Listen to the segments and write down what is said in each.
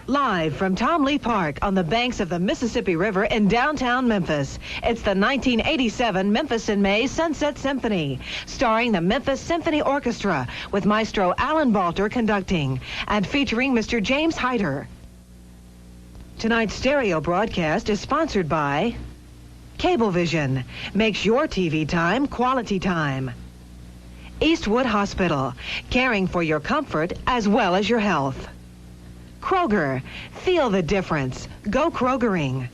Live from Tom Lee Park on the banks of the Mississippi River in downtown Memphis, it's the 1987 Memphis and May Sunset Symphony, starring the Memphis Symphony Orchestra with Maestro Alan Balter conducting and featuring Mr. James Heider. Tonight's stereo broadcast is sponsored by Cablevision, makes your TV time quality time. Eastwood Hospital, caring for your comfort as well as your health. Kroger, feel the difference. Go Krogering.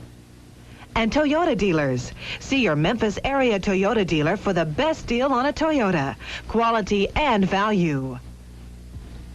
And Toyota dealers. See your Memphis area Toyota dealer for the best deal on a Toyota, quality and value.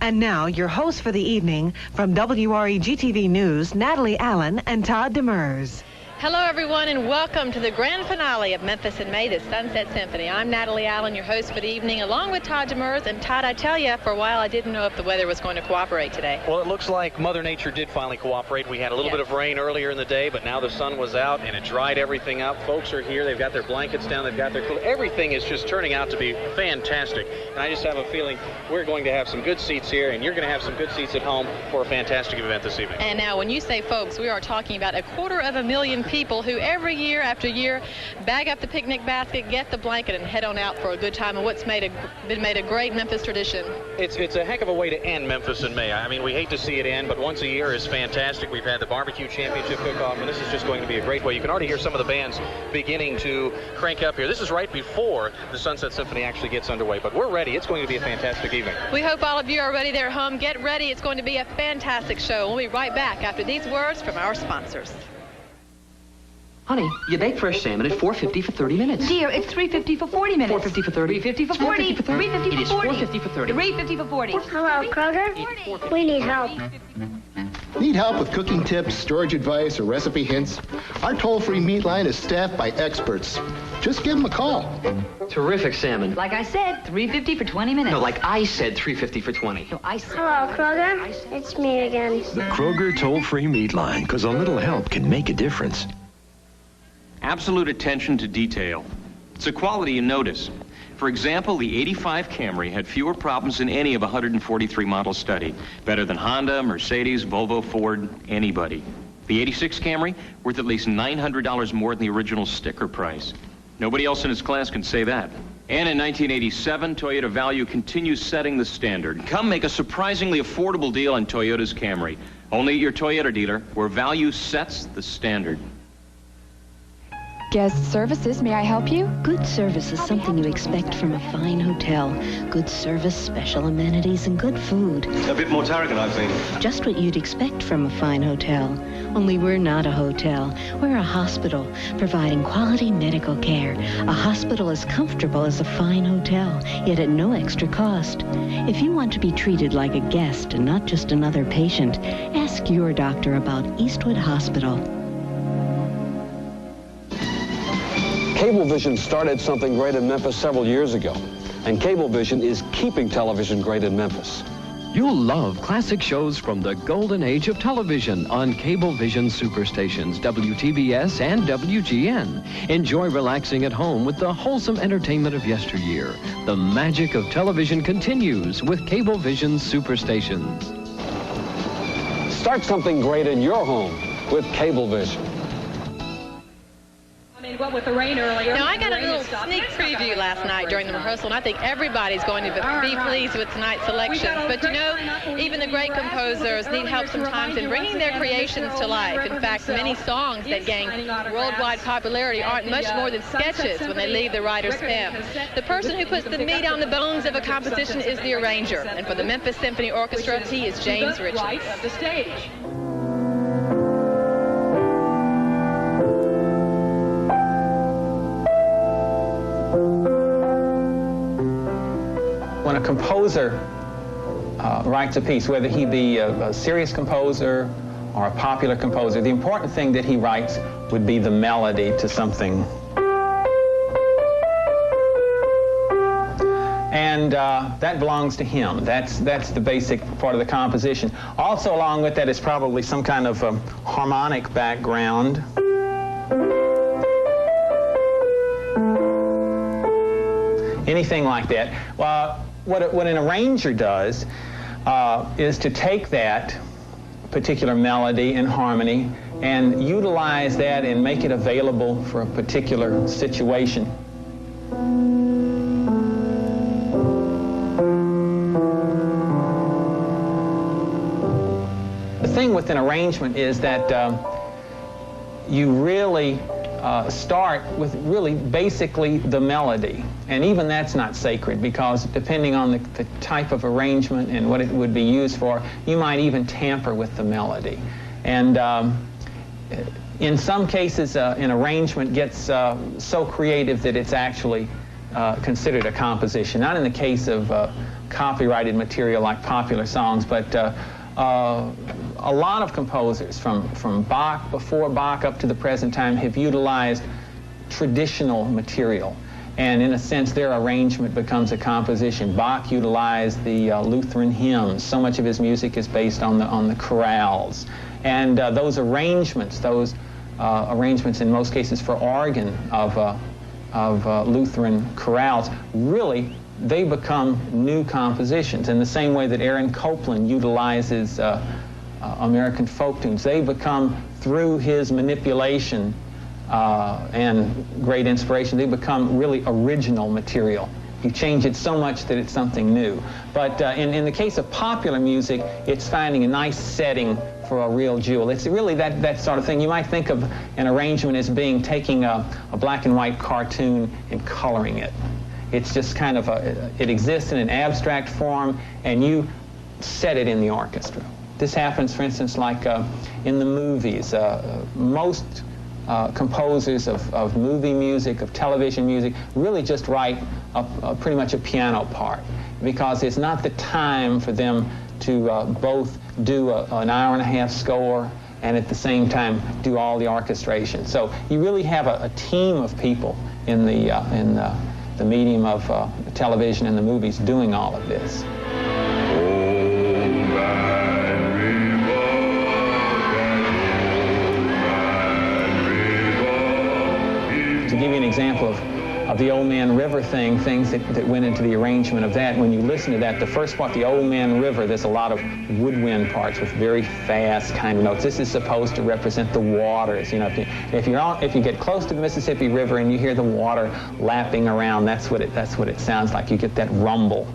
And now, your hosts for the evening from WREG TV News, Natalie Allen and Todd Demers. Hello, everyone, and welcome to the grand finale of Memphis and May, the Sunset Symphony. I'm Natalie Allen, your host for the evening, along with Todd Demers. And Todd, I tell you, for a while I didn't know if the weather was going to cooperate today. Well, it looks like Mother Nature did finally cooperate. We had a little bit of rain earlier in the day, but now the sun was out and it dried everything up. Folks are here. They've got their blankets down. They've got their clothes. Everything is just turning out to be fantastic. And I just have a feeling we're going to have some good seats here, and you're going to have some good seats at home for a fantastic event this evening. And now, when you say folks, we are talking about 250,000 people who every year after year bag up the picnic basket, get the blanket, and head on out for a good time, and what's been made a great Memphis tradition. It's a heck of a way to end Memphis in May. I mean, we hate to see it end, but once a year is fantastic. We've had the barbecue championship cook-off, and this is just going to be a great way. You can already hear some of the bands beginning to crank up here. This is right before the Sunset Symphony actually gets underway, but we're ready. It's going to be a fantastic evening. We hope all of you are ready there at home. Get ready. It's going to be a fantastic show. We'll be right back after these words from our sponsors. Honey, you bake fresh salmon at $4.50 for 30 minutes. Dear, it's $3.50 for 40 minutes. $4.50 for 30. $3.50 for 40. $4.50 for 30. $3.50 It is for 40. $4.50 for 30. $3.50 for 40. Hello, Kroger. We need help. Need help with cooking tips, storage advice, or recipe hints? Our toll-free meat line is staffed by experts. Just give them a call. Terrific salmon. Like I said, $3.50 for 20 minutes. No, like I said, $3.50 for 20. No, I said. Hello, Kroger. It's me again. The Kroger toll-free meat line, because a little help can make a difference. Absolute attention to detail. It's a quality you notice. For example, the 85 Camry had fewer problems than any of 143 models studied. Better than Honda, Mercedes, Volvo, Ford, anybody. The 86 Camry, worth at least $900 more than the original sticker price. Nobody else in its class can say that. And in 1987, Toyota Value continues setting the standard. Come make a surprisingly affordable deal on Toyota's Camry. Only at your Toyota dealer, where value sets the standard. Guest services, may I help you? Good service is something you expect from a fine hotel. Good service, special amenities, and good food. A bit more Tarragon, I think. Just what you'd expect from a fine hotel. Only we're not a hotel. We're a hospital, providing quality medical care. A hospital as comfortable as a fine hotel, yet at no extra cost. If you want to be treated like a guest and not just another patient, ask your doctor about Eastwood Hospital. Cablevision started something great in Memphis several years ago, and Cablevision is keeping television great in Memphis. You'll love classic shows from the golden age of television on Cablevision superstations, WTBS and WGN. Enjoy relaxing at home with the wholesome entertainment of yesteryear. The magic of television continues with Cablevision superstations. Start something great in your home with Cablevision. What with the rain earlier. Now, I got a little sneak preview last night during the rehearsal, and I think everybody's going to be pleased with tonight's selection. But, you know, even the great composers need help sometimes in bringing their creations to life. In fact, many songs that gain worldwide popularity aren't much more than sketches when they leave the writer's pen. The person who puts the meat on the bones of a composition is the arranger. And for the Memphis Symphony Orchestra, he is James Richards. The stage. When a composer writes a piece, whether he be a serious composer or a popular composer, the important thing that he writes would be the melody to something. And that belongs to him. That's the basic part of the composition. Also along with that is probably some kind of harmonic background. Anything like that. What an arranger does is to take that particular melody and harmony and utilize that and make it available for a particular situation. The thing with an arrangement is that you really start with really basically the melody. And even that's not sacred, because depending on the type of arrangement and what it would be used for, you might even tamper with the melody. And in some cases, an arrangement gets so creative that it's actually considered a composition. Not in the case of copyrighted material like popular songs, but a lot of composers from Bach, before Bach up to the present time, have utilized traditional material. And in a sense, their arrangement becomes a composition. Bach utilized the Lutheran hymns. So much of his music is based on the chorales. And those arrangements in most cases for organ of Lutheran chorales, really, they become new compositions. In the same way that Aaron Copland utilizes American folk tunes, they become, through his manipulation and great inspiration, they become really original material. You change it so much that it's something new. But in the case of popular music, it's finding a nice setting for a real jewel. It's really that sort of thing. You might think of an arrangement as being taking a black and white cartoon and coloring it. It's just kind of it exists in an abstract form, and you set it in the orchestra. This happens, for instance, like in the movies. Most composers of movie music, of television music, really just write pretty much a piano part, because it's not the time for them to both do an hour-and-a-half score and at the same time do all the orchestration. So you really have a team of people in the medium of television and the movies doing all of this. To give you an example of the Old Man River thing, things that went into the arrangement of that, when you listen to that, the first part, the Old Man River, there's a lot of woodwind parts with very fast kind of notes. This is supposed to represent the waters. You know, if you get close to the Mississippi River and you hear the water lapping around, that's what it sounds like. You get that rumble.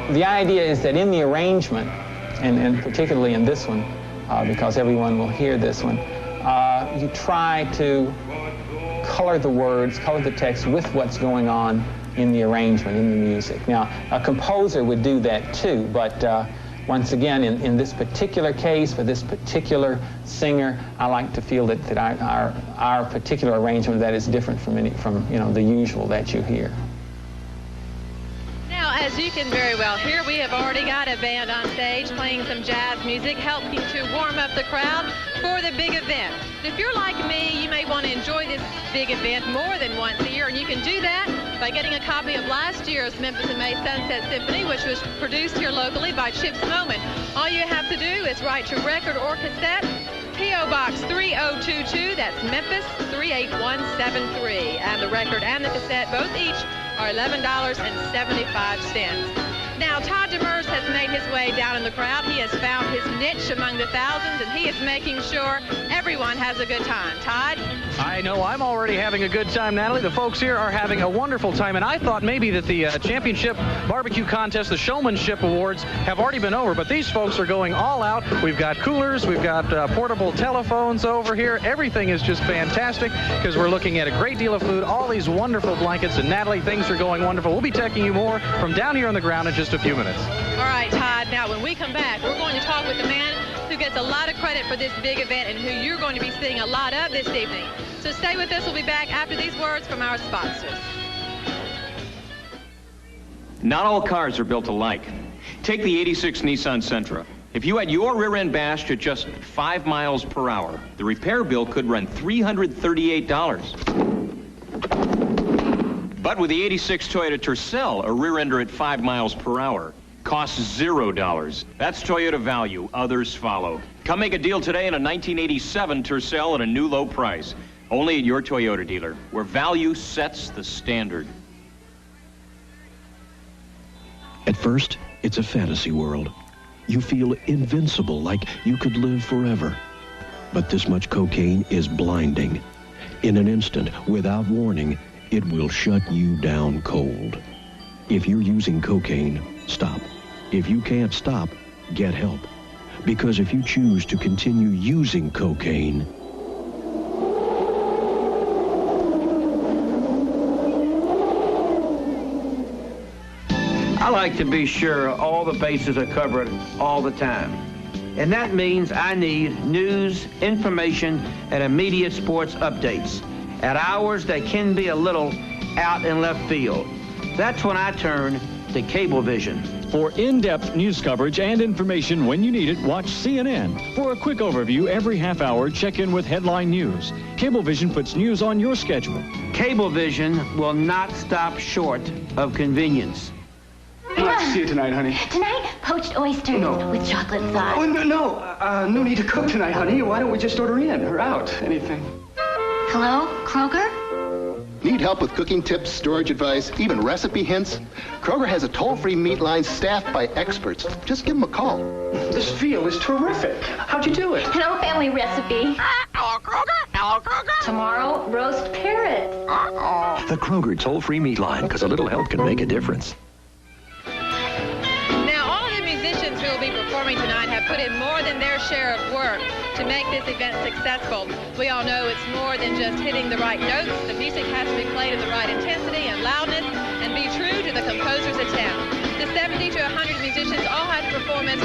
The idea is that in the arrangement, and particularly in this one, because everyone will hear this one, you try to color the words, color the text with what's going on in the arrangement, in the music. Now, a composer would do that too, but once again, in this particular case, for this particular singer, I like to feel that our particular arrangement of that is different from the usual that you hear. As you can very well hear, we have already got a band on stage playing some jazz music, helping to warm up the crowd for the big event. If you're like me, you may want to enjoy this big event more than once a year, and you can do that by getting a copy of last year's Memphis and May Sunset Symphony, which was produced here locally by Chip's Moment. All you have to do is write to Record Orchestra, P.O. Box 3022, that's Memphis 38173. And the record and the cassette, both each, are $11.75. Now, Todd Demers has made his way down in the crowd. He has found his niche among the thousands, and he is making sure everyone has a good time. Todd? I know I'm already having a good time, Natalie. The folks here are having a wonderful time, and I thought maybe that the championship barbecue contest, the showmanship awards, have already been over, but these folks are going all out. We've got coolers, we've got portable telephones over here. Everything is just fantastic because we're looking at a great deal of food, all these wonderful blankets, and Natalie, things are going wonderful. We'll be taking you more from down here on the ground in just a few minutes. All right, Todd. Now, when we come back, we're going to talk with the man who gets a lot of credit for this big event and who you're going to be seeing a lot of this evening. So stay with us. We'll be back after these words from our sponsors. Not all cars are built alike. Take the '86 Nissan Sentra. If you had your rear end bashed at just 5 miles per hour, the repair bill could run $338. But with the '86 Toyota Tercel, a rear ender at 5 miles per hour costs $0. That's Toyota value. Others follow. Come make a deal today on a 1987 Tercel at a new low price. Only at your Toyota dealer, where value sets the standard. At first, it's a fantasy world. You feel invincible, like you could live forever. But this much cocaine is blinding. In an instant, without warning, it will shut you down cold. If you're using cocaine, stop. If you can't stop, get help. Because if you choose to continue using cocaine, I like to be sure all the bases are covered all the time. And that means I need news, information, and immediate sports updates at hours that can be a little out in left field. That's when I turn to Cablevision. For in-depth news coverage and information when you need it, watch CNN. For a quick overview every half hour, check in with headline news. Cablevision puts news on your schedule. Cablevision will not stop short of convenience. I'd like to see you tonight, honey. Tonight, poached oysters with chocolate sauce. Oh, no need to cook tonight, honey. Why don't we just order in or out? Anything. Hello, Kroger? Need help with cooking tips, storage advice, even recipe hints? Kroger has a toll-free meat line staffed by experts. Just give them a call. This feel is terrific. How'd you do it? An old family recipe. Hello, Kroger. Hello, Kroger. Tomorrow, roast parrot. the Kroger toll-free meat line, because a little help can make a difference. Now, all of the musicians who will be performing tonight have put in more than their share of work to make this event successful. We all know it's more than just hitting the right notes. The music has to be played at the right intensity and loudness and be true to the composer's attempt. The 70 to 100 musicians all have to perform as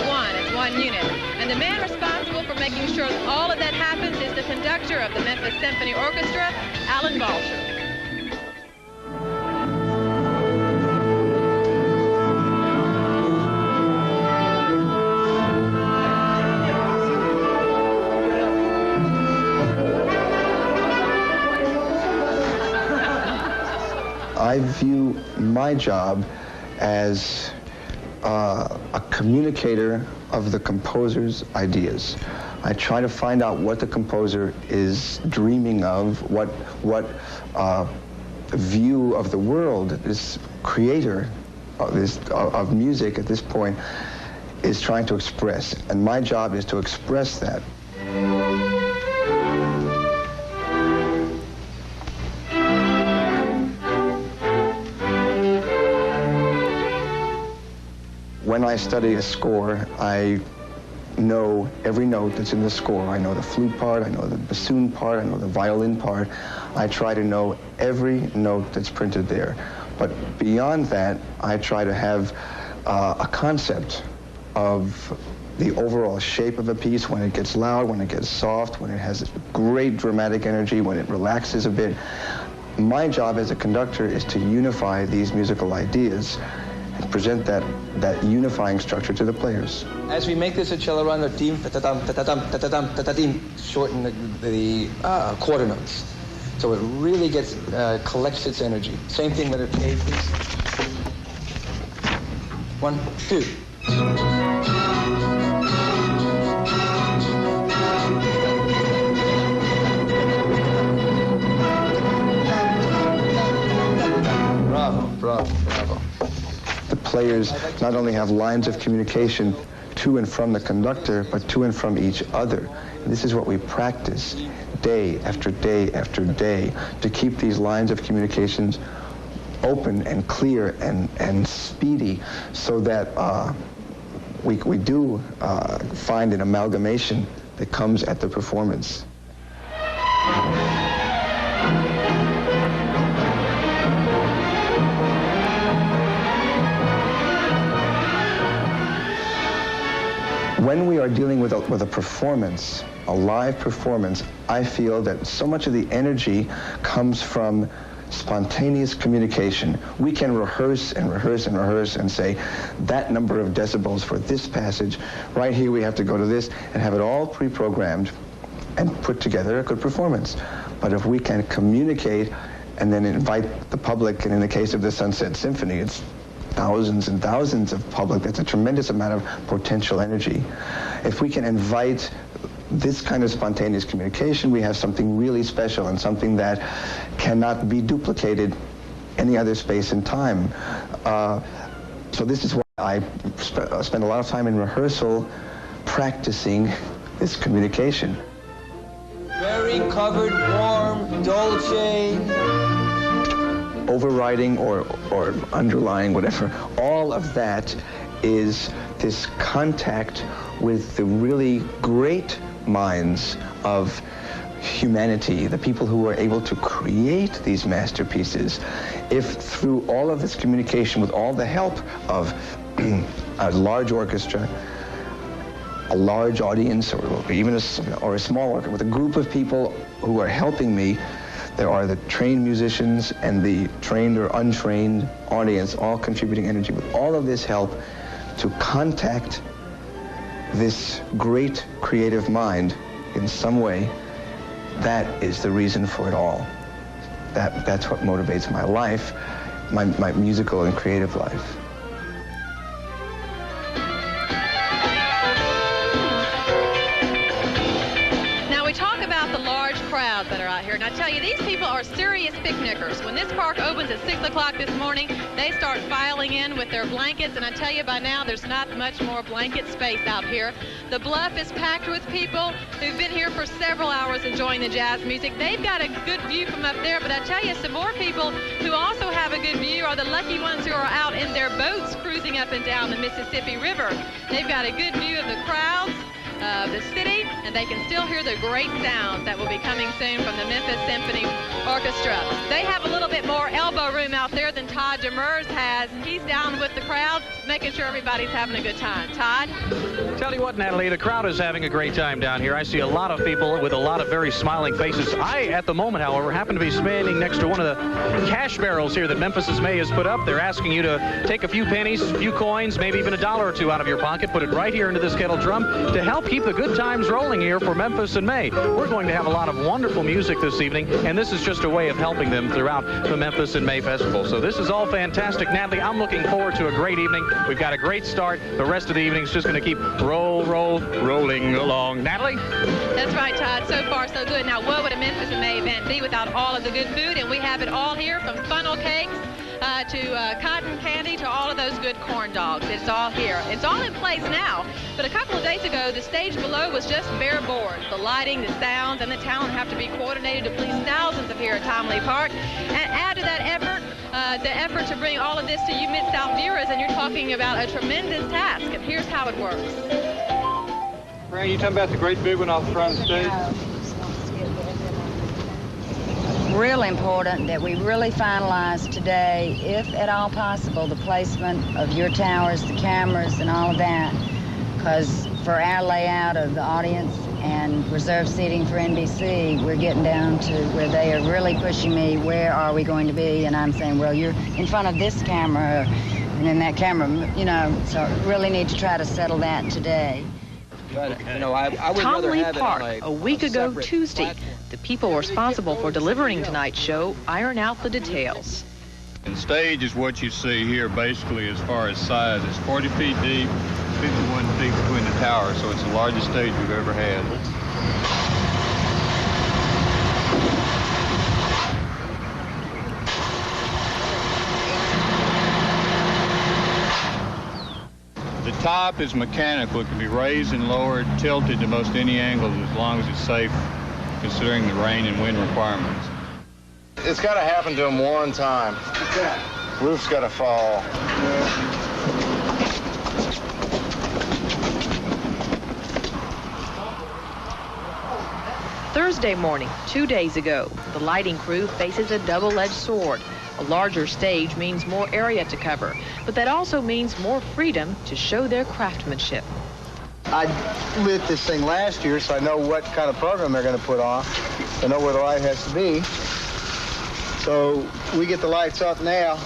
one unit. And the man responsible for making sure all of that happens is the conductor of the Memphis Symphony Orchestra, Alan Balcher. I view my job as a communicator of the composer's ideas. I try to find out what the composer is dreaming of, what view of the world this creator of music at this point is trying to express. And my job is to express that. When I study a score, I know every note that's in the score. I know the flute part, I know the bassoon part, I know the violin part. I try to know every note that's printed there. But beyond that, I try to have a concept of the overall shape of a piece, when it gets loud, when it gets soft, when it has great dramatic energy, when it relaxes a bit. My job as a conductor is to unify these musical ideas and present that unifying structure to the players. As we make this a cello run, the theme, ta-ta-dum, ta-ta-dum, ta-ta-dum, ta-ta-dim, shorten the quarter notes. So it really gets, collects its energy. Same thing with an A, please. 1, 2. Bravo, bravo, bravo. The players not only have lines of communication to and from the conductor, but to and from each other. And this is what we practice day after day after day, to keep these lines of communications open and clear and speedy, so that we do find an amalgamation that comes at the performance. When we are dealing with a performance, a live performance, I feel that so much of the energy comes from spontaneous communication. We can rehearse and rehearse and rehearse and say that number of decibels for this passage. Right here we have to go to this and have it all pre-programmed and put together a good performance. But if we can communicate and then invite the public, and in the case of the Sunset Symphony, it's thousands and thousands of public. That's a tremendous amount of potential energy. If we can invite this kind of spontaneous communication, we have something really special and something that cannot be duplicated any other space and time. So this is why I spend a lot of time in rehearsal practicing this communication. Very covered, warm, dolce. Overriding or underlying, whatever, all of that is this contact with the really great minds of humanity, the people who were able to create these masterpieces. If through all of this communication, with all the help of a large orchestra, a large audience, or even a small orchestra, with a group of people who are helping me, there are the trained musicians and the trained or untrained audience all contributing energy. With all of this help to contact this great creative mind in some way, that is the reason for it all. That's what motivates my life, my musical and creative life. That are out here. And I tell you, these people are serious picnickers. When this park opens at 6 o'clock this morning, they start filing in with their blankets, and I tell you, by now there's not much more blanket space out here. The bluff is packed with people who've been here for several hours enjoying the jazz music. They've got a good view from up there, but I tell you, some more people who also have a good view are the lucky ones who are out in their boats cruising up and down the Mississippi River. They've got a good view of the crowds, the city, and they can still hear the great sounds that will be coming soon from the Memphis Symphony Orchestra. They have a little bit more elbow room out there than Todd Demers has. He's down with the crowd, making sure everybody's having a good time. Todd? Tell you what, Natalie, the crowd is having a great time down here. I see a lot of people with a lot of very smiling faces. I, at the moment, however, happen to be standing next to one of the cash barrels here that Memphis' May has put up. They're asking you to take a few pennies, a few coins, maybe even $1 or $2 out of your pocket, put it right here into this kettle drum to help keep the good times rolling here for Memphis and May. We're going to have a lot of wonderful music this evening, and this is just a way of helping them throughout the Memphis and May Festival. So this is all fantastic. Natalie, I'm looking forward to a great evening. We've got a great start. The rest of the evening is just going to keep rolling along. Natalie? That's right, Todd. So far, so good. Now, what would a Memphis and May event be without all of the good food? And we have it all here, from funnel cakes to cotton candy to all of those good corn dogs. It's all here. It's all in place now. But a couple of days ago, the stage below was just bare boards. The lighting, the sounds, and the talent have to be coordinated to please thousands of here at Tomley Park. And add to that effort, the effort to bring all of this to you Mid-South viewers, and you're talking about a tremendous task. And here's how it works. Ray, you talking about the great big one off the front of the stage? Real important that we really finalize today, if at all possible, the placement of your towers, the cameras, and all of that. Because for our layout of the audience and reserved seating for NBC, we're getting down to where they are really pushing me, where are we going to be? And I'm saying, well, you're in front of this camera, and then that camera, you know, so really need to try to settle that today. But, you know, I would rather have Park, it on a week ago Tuesday. platform. The people responsible for delivering tonight's show iron out the details. And stage is what you see here, basically, as far as size. It's 40 feet deep, 51 feet between the towers, so it's the largest stage we've ever had. The top is mechanical. It can be raised and lowered, tilted to most any angle as long as it's safe, considering the rain and wind requirements. It's got to happen to him one time. Roof's got to fall. Thursday morning, 2 days ago, the lighting crew faces a double-edged sword. A larger stage means more area to cover, but that also means more freedom to show their craftsmanship. I lit this thing last year, so I know what kind of program they're going to put on. I know where the light has to be. So we get the lights up now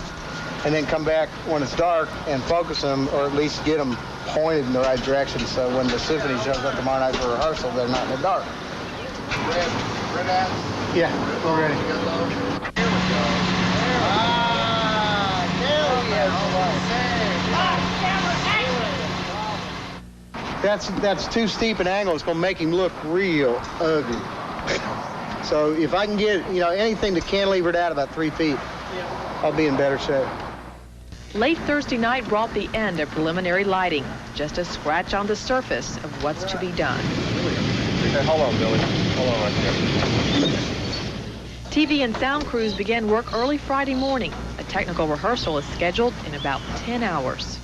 and then come back when it's dark and focus them, or at least get them pointed in the right direction, so when the symphony shows up tomorrow night for rehearsal, they're not in the dark. Red out? Yeah, we're ready. Here we go. that's too steep an angle. It's going to make him look real ugly. So if I can get, anything to cantilever it out about 3 feet, I'll be in better shape. Late Thursday night brought the end of preliminary lighting, just a scratch on the surface of what's to be done. Hey, hold on, Billy. Hold on right there. TV and sound crews began work early Friday morning. A technical rehearsal is scheduled in about 10 hours.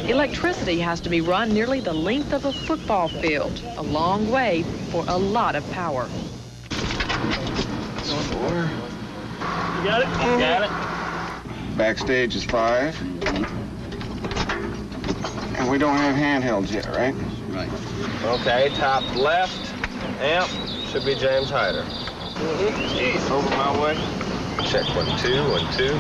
Electricity has to be run nearly the length of a football field, a long way for a lot of power. That's 4. You got it? Got it. Backstage is 5. And we don't have handhelds yet, right? Right. Okay, top left amp should be James Heider. Over my way. Check 1, 2, 1, 2.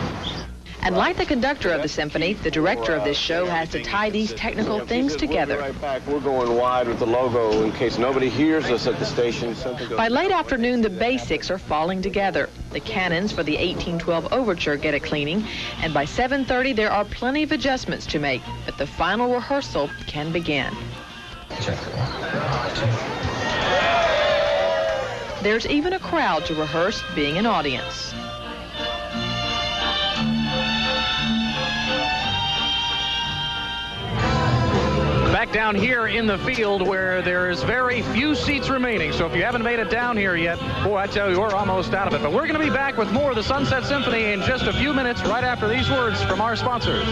And like the conductor of the symphony, the director of this show has to tie these technical things together. Right back. We're going wide with the logo in case nobody hears us at the station. By late afternoon, the basics are falling together. The cannons for the 1812 overture get a cleaning, and by 7:30 there are plenty of adjustments to make, but the final rehearsal can begin. Check. There's even a crowd to rehearse being an audience. Back down here in the field where there's very few seats remaining. So if you haven't made it down here yet, boy, I tell you, we're almost out of it. But we're going to be back with more of the Sunset Symphony in just a few minutes right after these words from our sponsors.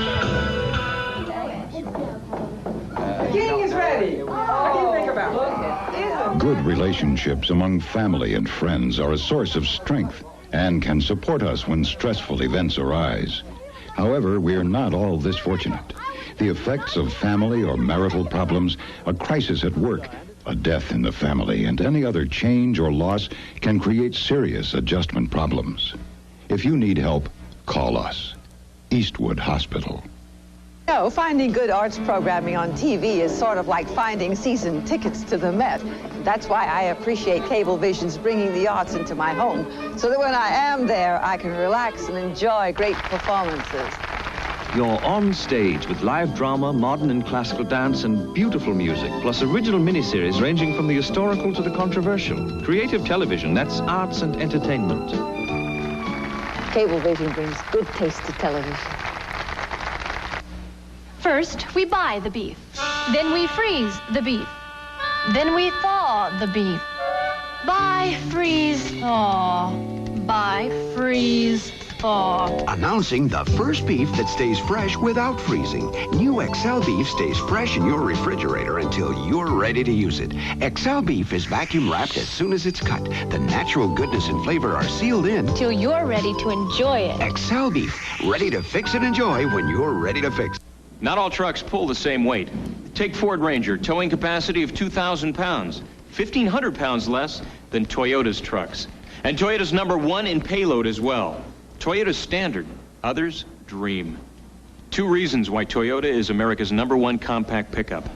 The king is ready. What do you think about it? Good relationships among family and friends are a source of strength and can support us when stressful events arise. However, we're not all this fortunate. The effects of family or marital problems, a crisis at work, a death in the family, and any other change or loss can create serious adjustment problems. If you need help, call us. Eastwood Hospital. No, finding good arts programming on TV is sort of like finding season tickets to the Met. That's why I appreciate Cablevision's bringing the arts into my home, so that when I am there, I can relax and enjoy great performances. You're on stage with live drama, modern and classical dance, and beautiful music, plus original miniseries ranging from the historical to the controversial. Creative television, that's arts and entertainment. Cablevision brings good taste to television. First, we buy the beef. Then we freeze the beef. Then we thaw the beef. Buy, freeze, thaw. Buy, freeze, thaw. Announcing the first beef that stays fresh without freezing. New XL beef stays fresh in your refrigerator until you're ready to use it. XL beef is vacuum wrapped as soon as it's cut. The natural goodness and flavor are sealed in till you're ready to enjoy it. XL beef, ready to fix and enjoy when you're ready to fix. Not all trucks pull the same weight. Take Ford Ranger, towing capacity of 2,000 pounds, 1,500 pounds less than Toyota's trucks. And Toyota's #1 in payload as well. Toyota's standard, others dream. 2 reasons why Toyota is America's #1 compact pickup.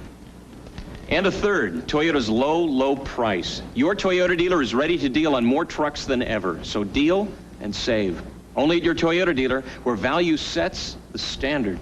And a third, Toyota's low, low price. Your Toyota dealer is ready to deal on more trucks than ever. So deal and save. Only at your Toyota dealer, where value sets the standard.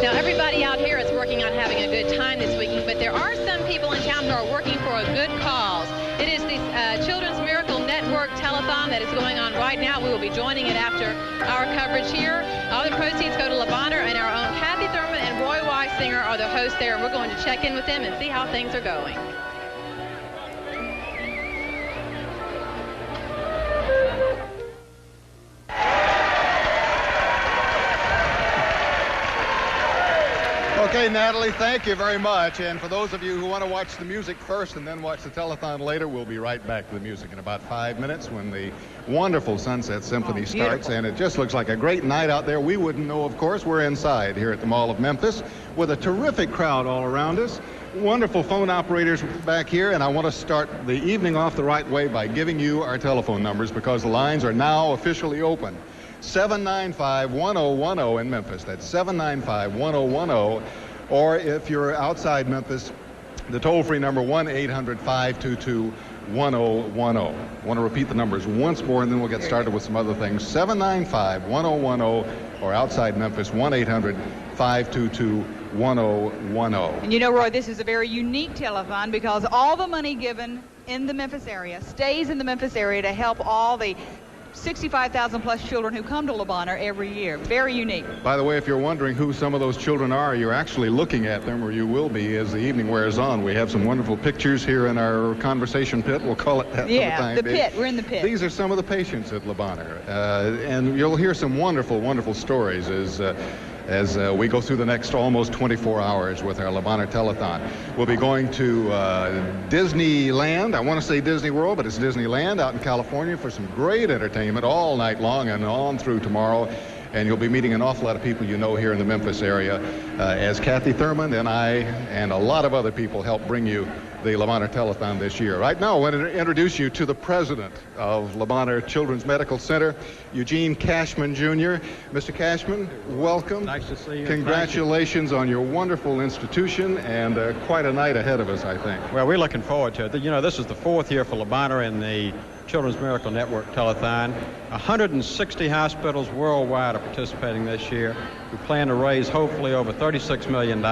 Now, everybody out here is working on having a good time this weekend, but there are some people in town who are working for a good cause. It is the Children's Miracle Network Telethon that is going on right now. We will be joining it after our coverage here. All the proceeds go to La Bonheur, and our own Kathy Thurman and Roy Weisinger are the hosts there, and we're going to check in with them and see how things are going. Okay, Natalie, thank you very much. And for those of you who want to watch the music first and then watch the telethon later, we'll be right back to the music in about 5 minutes when the wonderful Sunset Symphony starts. And it just looks like a great night out there. We wouldn't know, of course. We're inside here at the Mall of Memphis with a terrific crowd all around us. Wonderful phone operators back here. And I want to start the evening off the right way by giving you our telephone numbers because the lines are now officially open. 795-1010 in Memphis. That's 795-1010. Or if you're outside Memphis, the toll-free number 1-800-522-1010. I want to repeat the numbers once more, and then we'll get started with some other things. 795-1010, or outside Memphis, 1-800-522-1010. And you know, Roy, this is a very unique telethon because all the money given in the Memphis area stays in the Memphis area to help all the 65,000 plus children who come to Le Bonheur every year. Very unique. By the way, if you're wondering who some of those children are, you're actually looking at them, or you will be as the evening wears on. We have some wonderful pictures here in our conversation pit. We'll call it that for the time being. Yeah, the pit. We're in the pit. These are some of the patients at Le Bonheur. And you'll hear some wonderful, wonderful stories as we go through the next almost 24 hours with our Le Bonheur Telethon. We'll be going to Disneyland. I want to say Disney World, but it's Disneyland out in California for some great entertainment all night long and on through tomorrow. And you'll be meeting an awful lot of people you know here in the Memphis area as Kathy Thurman and I and a lot of other people help bring you the Le Bonheur Telethon this year. Right now, I want to introduce you to the president of Le Bonheur Children's Medical Center, Eugene Cashman, Jr. Mr. Cashman, welcome. Nice to see you. Congratulations on your wonderful institution, and quite a night ahead of us, I think. Well, we're looking forward to it. You know, this is the 4th year for Le Bonheur in the Children's Miracle Network Telethon. 160 hospitals worldwide are participating this year. We plan to raise hopefully over $36 million.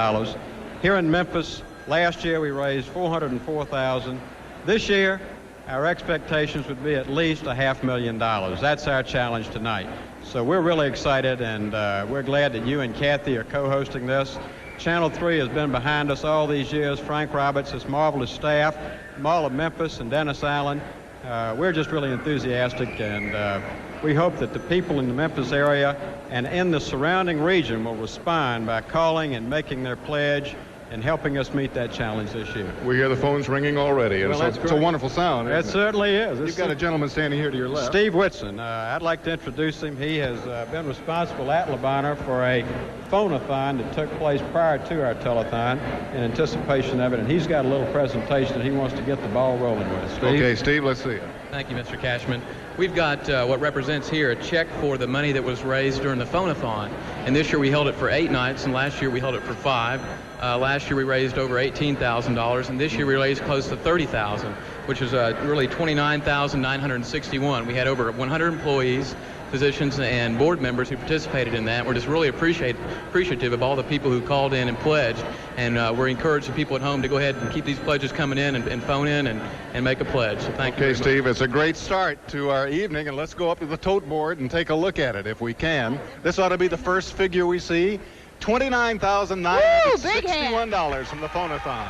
Here in Memphis, last year we raised $404,000. This year, our expectations would be at least $500,000. That's our challenge tonight. So we're really excited, and we're glad that you and Kathy are co-hosting this. Channel 3 has been behind us all these years. Frank Roberts, his marvelous staff, from all of Memphis and Dennis Allen. We're just really enthusiastic, and we hope that the people in the Memphis area and in the surrounding region will respond by calling and making their pledge and helping us meet that challenge this year. We hear the phones ringing already. Well, it's a wonderful sound. It certainly is. You've got a gentleman standing here to your left. Steve Whitson. I'd like to introduce him. He has been responsible at Le Bonheur for a phonathon that took place prior to our telethon in anticipation of it, and he's got a little presentation that he wants to get the ball rolling with. Steve? Okay, Steve, let's see it. Thank you, Mr. Cashman. We've got what represents here a check for the money that was raised during the phonathon. And this year we held it for 8 nights, and last year we held it for 5. Last year we raised over $18,000, and this year we raised close to $30,000, which is really $29,961. We had over 100 employees, physicians, and board members who participated in that. We're just really appreciative of all the people who called in and pledged, and we're encouraging people at home to go ahead and keep these pledges coming in and phone in and make a pledge. So thank you. Okay, Steve, it's a great start to our evening, and let's go up to the tote board and take a look at it if we can. This ought to be the first figure we see. $29,961 from the phonathon.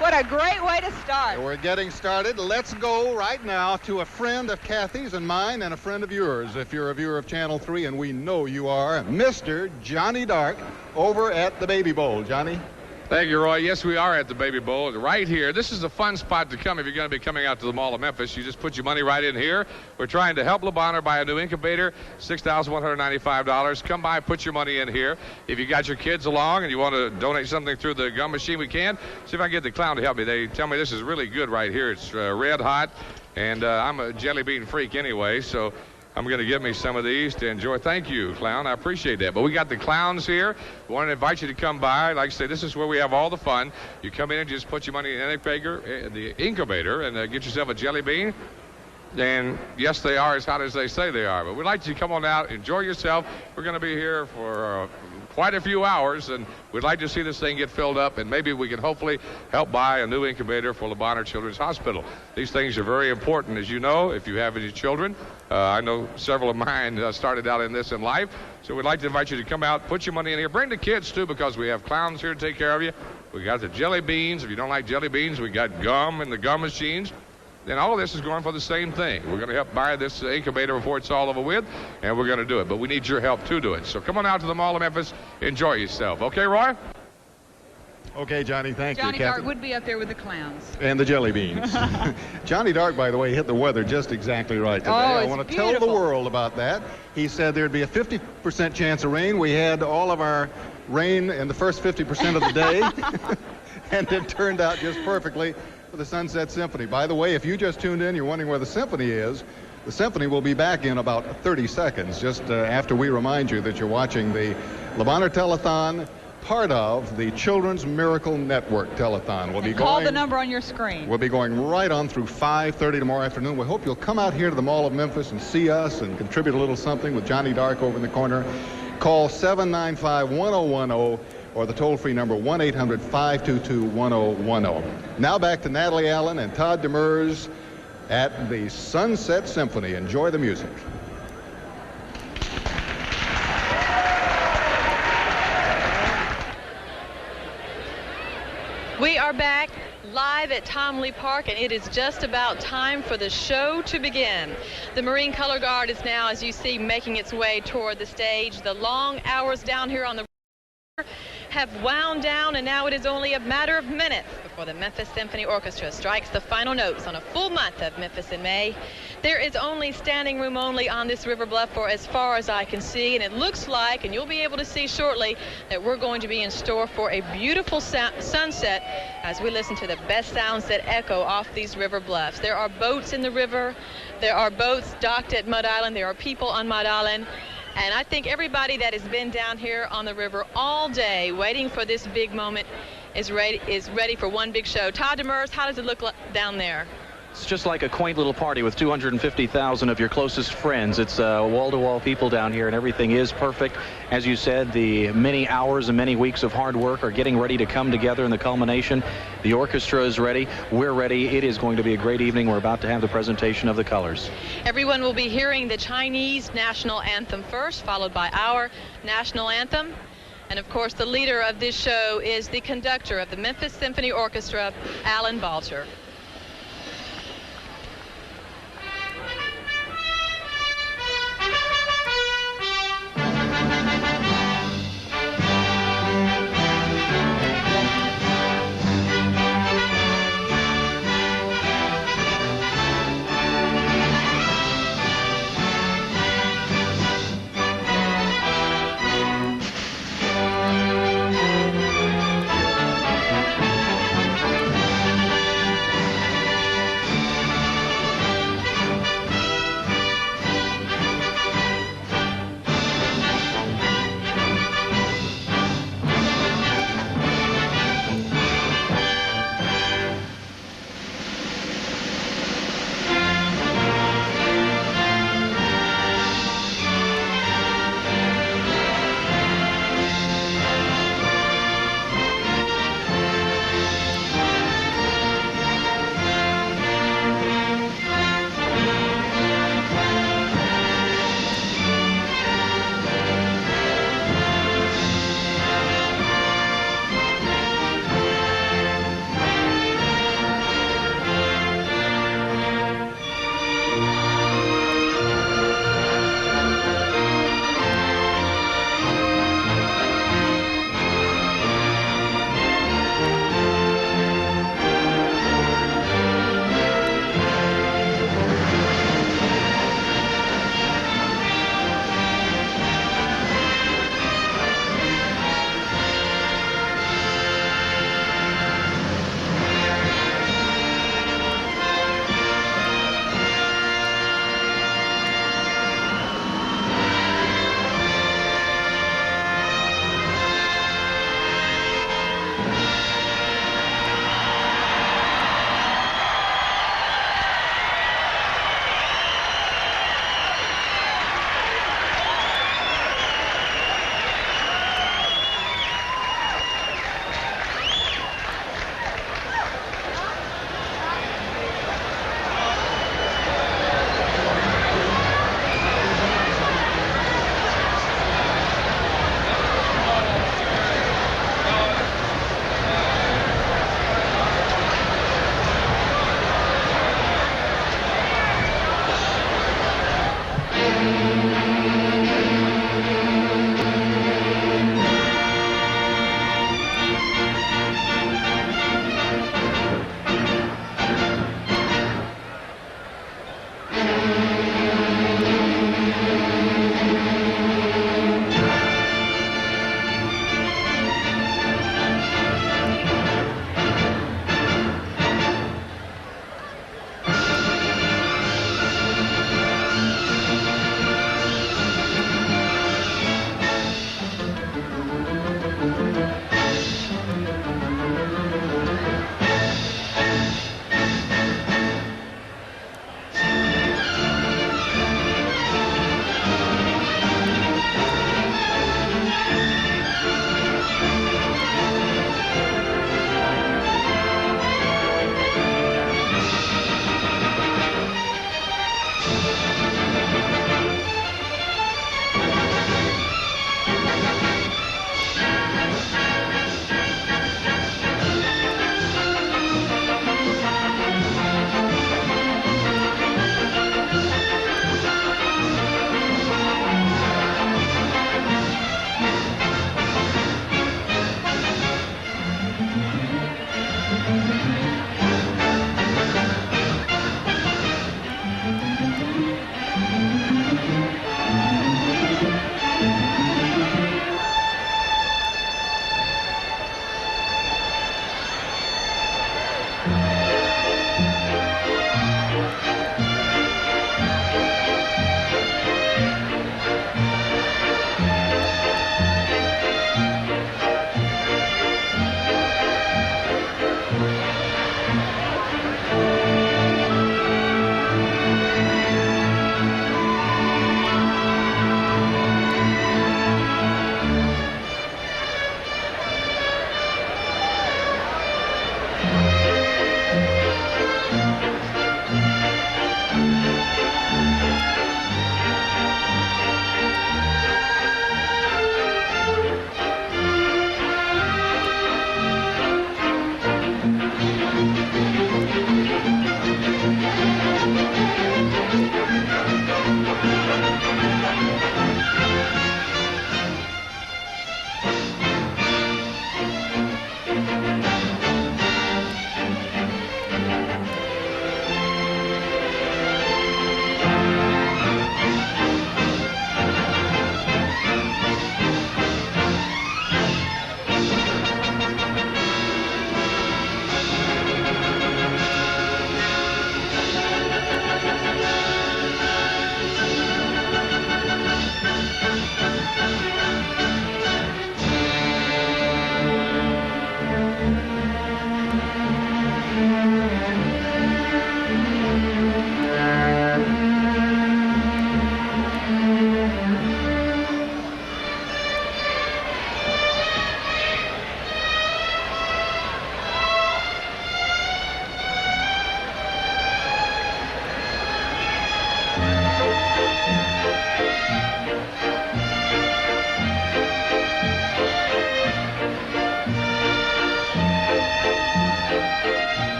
What a great way to start. We're getting started. Let's go right now to a friend of Kathy's and mine and a friend of yours, if you're a viewer of Channel 3, and we know you are, Mr. Johnny Dark over at the Baby Bowl. Johnny? Thank you, Roy. Yes, we are at the Baby Bowl right here. This is a fun spot to come if you're going to be coming out to the Mall of Memphis. You just put your money right in here. We're trying to help Le Bonheur buy a new incubator, $6,195. Come by, put your money in here. If you got your kids along and you want to donate something through the gum machine, we can. See if I can get the clown to help me. They tell me this is really good right here. It's red hot, and I'm a jelly bean freak anyway, so I'm going to give me some of these to enjoy. Thank you, clown. I appreciate that. But we got the clowns here. We want to invite you to come by. Like I say, this is where we have all the fun. You come in and just put your money in the incubator and get yourself a jelly bean. And yes, they are as hot as they say they are. But we'd like you to come on out, enjoy yourself. We're going to be here for quite a few hours, and we'd like to see this thing get filled up, and maybe we can hopefully help buy a new incubator for Le Bonheur Children's Hospital. These things are very important, as you know, if you have any children. I know several of mine started out in this in life, so we'd like to invite you to come out, put your money in here. Bring the kids, too, because we have clowns here to take care of you. We got the jelly beans. If you don't like jelly beans, we got gum in the gum machines. And all of this is going for the same thing. We're going to help buy this incubator before it's all over with, and we're going to do it. But we need your help to do it. So come on out to the Mall of Memphis. Enjoy yourself. Okay, Roy? Okay, Johnny, thank you. Johnny Dark would be up there with the clowns. And the jelly beans. Johnny Dark, by the way, hit the weather just exactly right today. I want to tell the world about that. He said there'd be a 50% chance of rain. We had all of our rain in the first 50% of the day, and it turned out just perfectly for the Sunset Symphony. By the way, if you just tuned in, you're wondering where the symphony is. The symphony will be back in about 30 seconds, just after we remind you that you're watching the Le Bonheur Telethon part of the Children's Miracle Network Telethon. We'll be Call the number on your screen. We'll be going right on through 5:30 tomorrow afternoon. We hope you'll come out here to the Mall of Memphis and see us and contribute a little something with Johnny Dark over in the corner. Call 795-1010 or the toll-free number 1-800-522-1010. Now back to Natalie Allen and Todd Demers at the Sunset Symphony. Enjoy the music. We are back live at Tom Lee Park, and it is just about time for the show to begin. The Marine Color Guard is now, as you see, making its way toward the stage. The long hours down here on the river have wound down, and now it is only a matter of minutes before the Memphis Symphony Orchestra strikes the final notes on a full month of Memphis in May. There is only standing room only on this river bluff for as far as I can see, and it looks like, and you'll be able to see shortly, that we're going to be in store for a beautiful sunset as we listen to the best sounds that echo off these river bluffs. There are boats in the river. There are boats docked at Mud Island. There are people on Mud Island. And I think everybody that has been down here on the river all day waiting for this big moment is ready for one big show. Todd Demers, how does it look down there? It's just like a quaint little party with 250,000 of your closest friends. It's wall-to-wall people down here, and everything is perfect. As you said, the many hours and many weeks of hard work are getting ready to come together in the culmination. The orchestra is ready. We're ready. It is going to be a great evening. We're about to have the presentation of the colors. Everyone will be hearing the Chinese national anthem first, followed by our national anthem. And, of course, the leader of this show is the conductor of the Memphis Symphony Orchestra, Alan Balcher.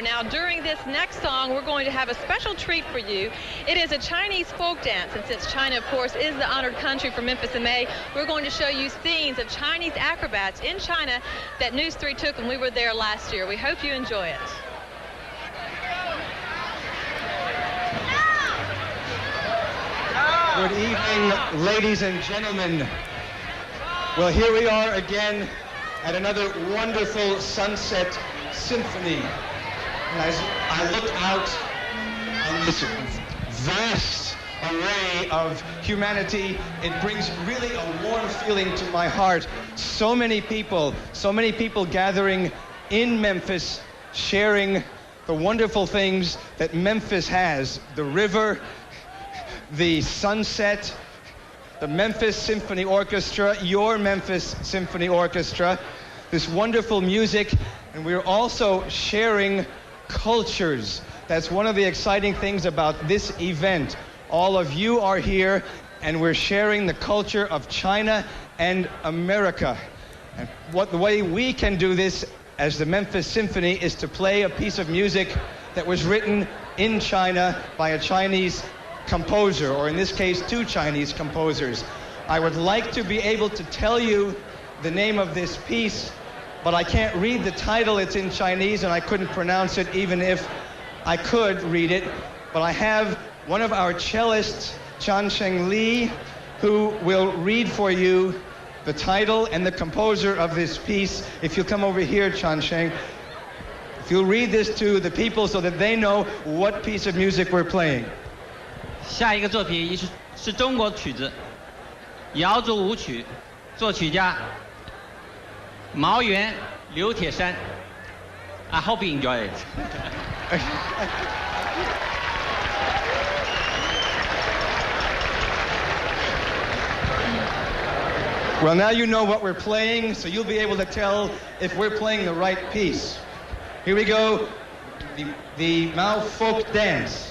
Now, during this next song, we're going to have a special treat for you. It is a Chinese folk dance, and since China, of course, is the honored country for Memphis in May, we're going to show you scenes of Chinese acrobats in China that News 3 took when we were there last year. We hope you enjoy it. Good evening, ladies and gentlemen. Well, here we are again at another wonderful Sunset Symphony. And as I look out on this vast array of humanity, it brings really a warm feeling to my heart. So many people gathering in Memphis, sharing the wonderful things that Memphis has. The river, the sunset, the Memphis Symphony Orchestra, your Memphis Symphony Orchestra, this wonderful music, and we're also sharing cultures. That's one of the exciting things about this event. All of you are here, and we're sharing the culture of China and America. And the way we can do this as the Memphis Symphony is to play a piece of music that was written in China by a Chinese composer, or in this case, two Chinese composers. I would like to be able to tell you the name of this piece, but I can't read the title. It's in Chinese, and I couldn't pronounce it even if I could read it. But I have one of our cellists, Chansheng Li, who will read for you the title and the composer of this piece. If you'll come over here, Chansheng, if you'll read this to the people so that they know what piece of music we're playing. 下一个作品是中国曲子，瑶族舞曲，作曲家毛源、刘铁山。I hope you enjoy it. Well, now you know what we're playing, so you'll be able to tell if we're playing the right piece. Here we go, the Mao folk dance.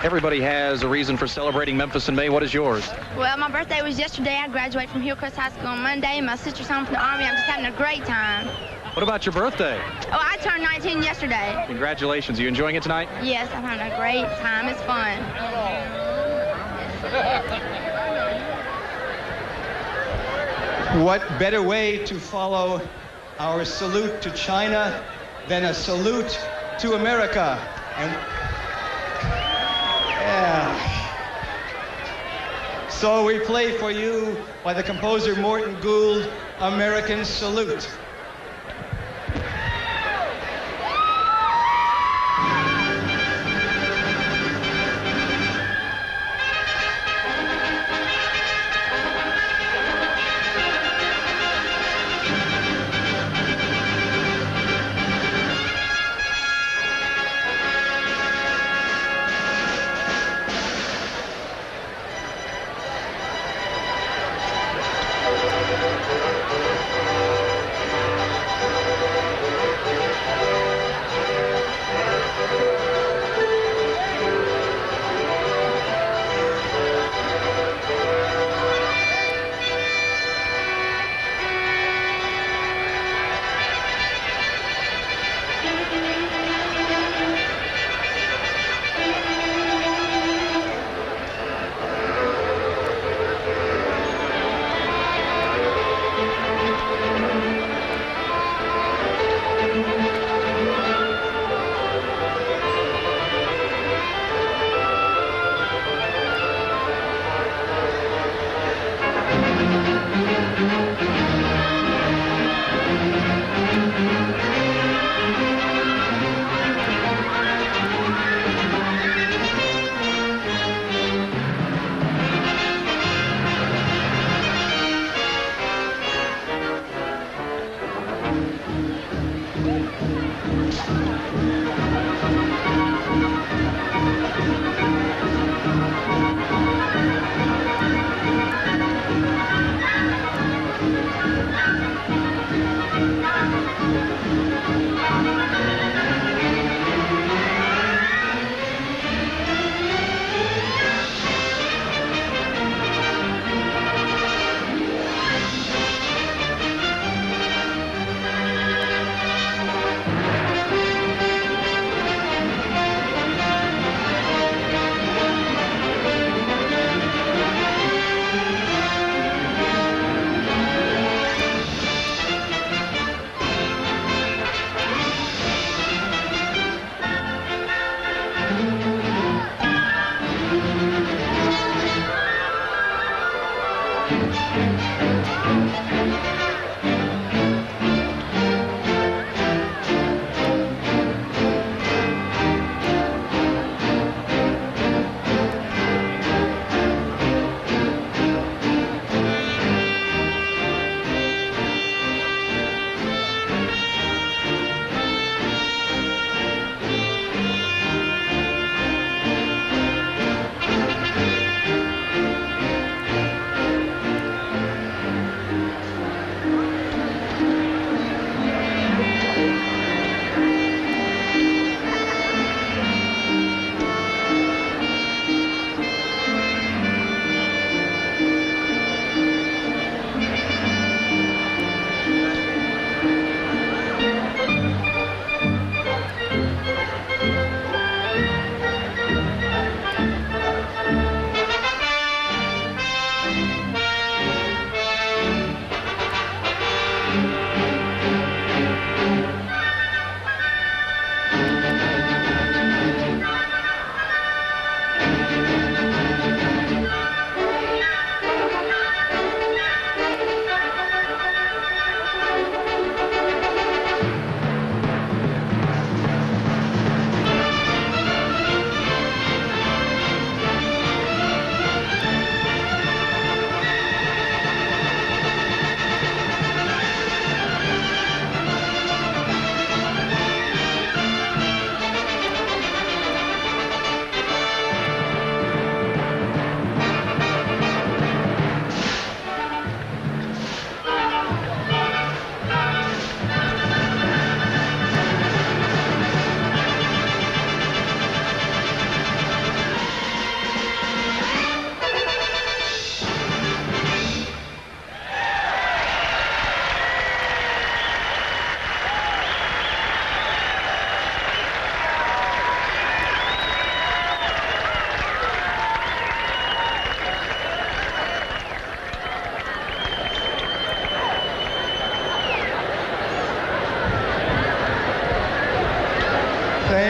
Everybody has a reason for celebrating Memphis in May. What is yours? Well, my birthday was yesterday. I graduated from Hillcrest High School on Monday. My sister's home from the Army. I'm just having a great time. What about your birthday? Oh, I turned 19 yesterday. Congratulations. Are you enjoying it tonight? Yes, I'm having a great time. It's fun. What better way to follow our salute to China than a salute to America? And yeah. So we play for you by the composer Morton Gould, American Salute.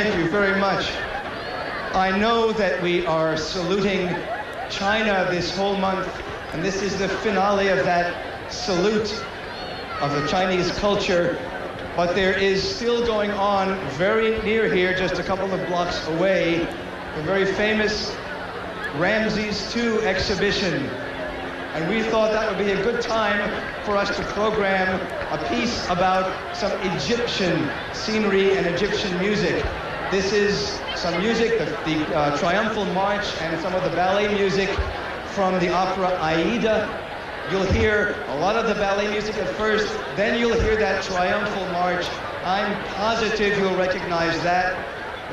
Thank you very much. I know that we are saluting China this whole month, and this is the finale of that salute of the Chinese culture, but there is still going on very near here, just a couple of blocks away, the very famous Ramses II exhibition. And we thought that would be a good time for us to program a piece about some Egyptian scenery and Egyptian music. This is some music, the triumphal march and some of the ballet music from the opera Aida. You'll hear a lot of the ballet music at first, then you'll hear that triumphal march. I'm positive you'll recognize that.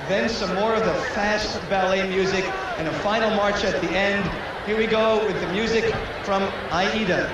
Then some more of the fast ballet music and a final march at the end. Here we go with the music from Aida.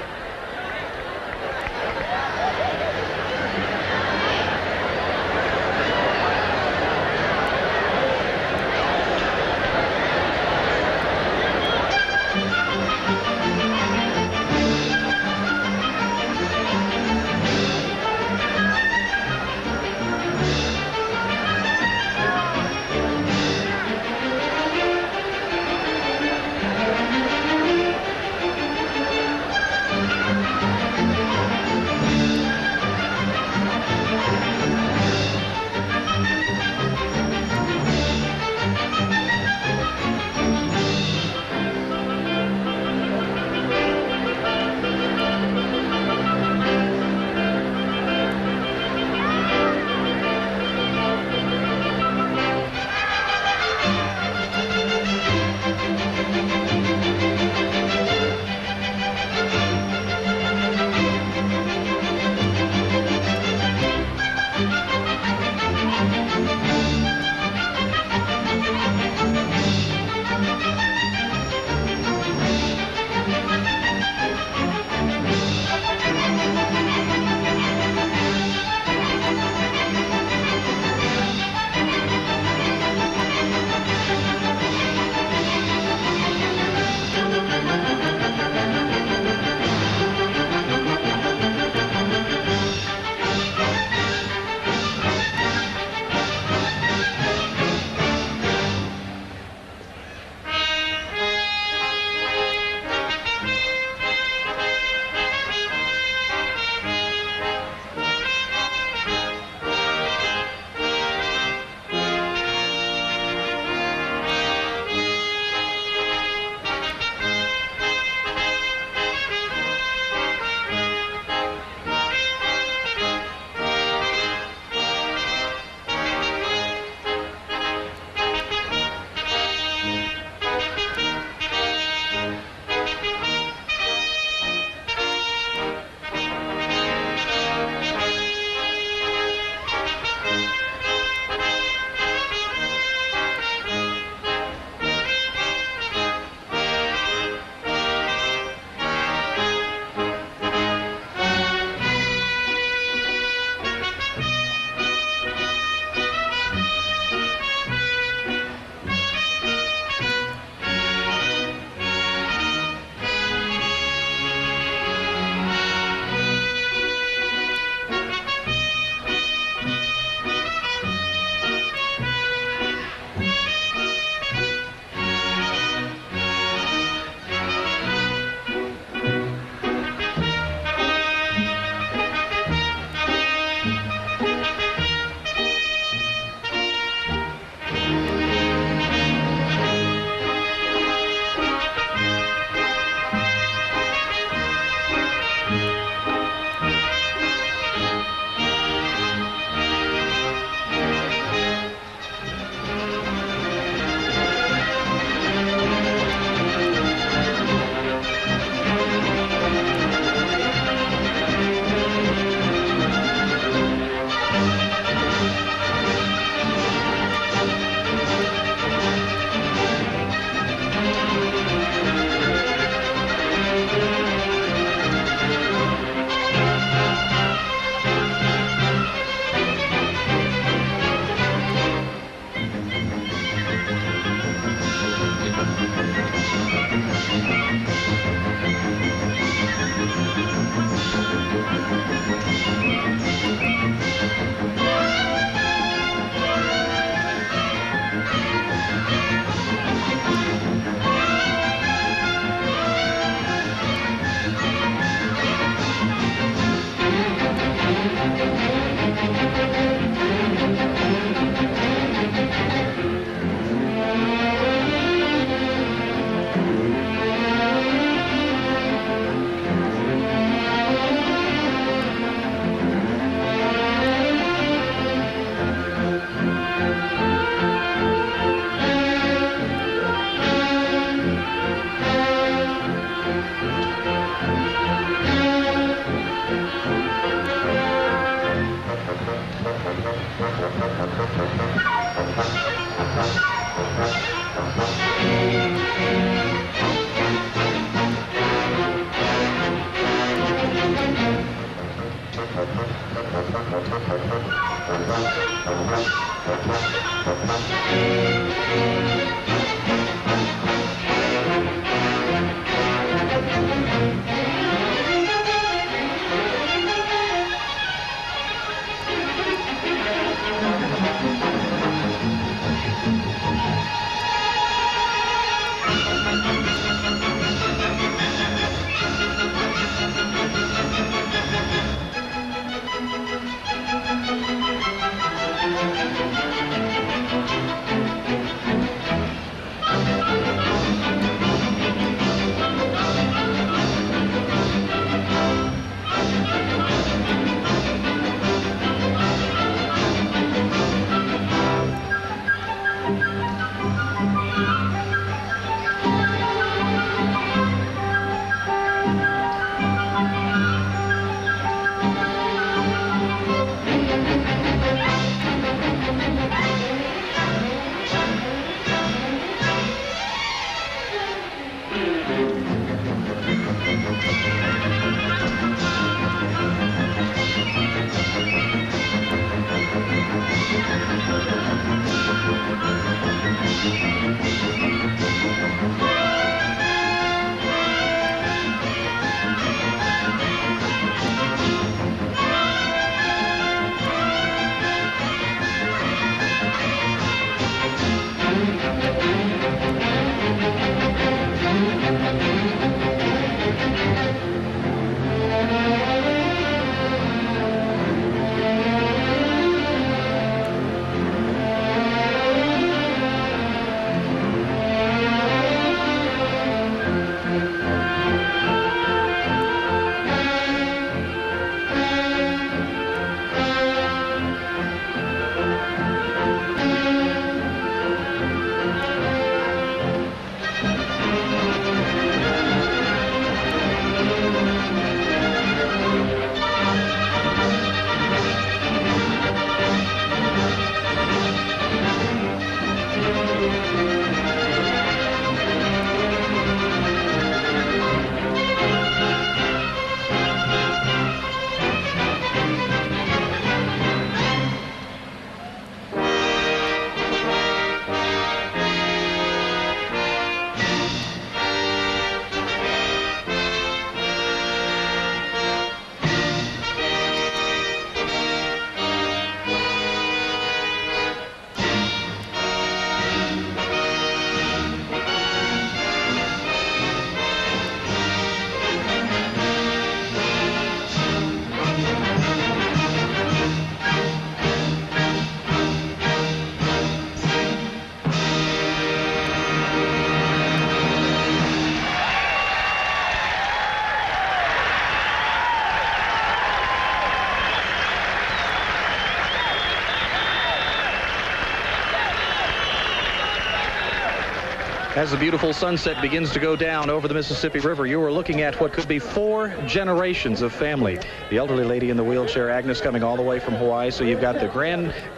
As the beautiful sunset begins to go down over the Mississippi River, you are looking at what could be 4 generations of family. The elderly lady in the wheelchair, Agnes, coming all the way from Hawaii. So you've got the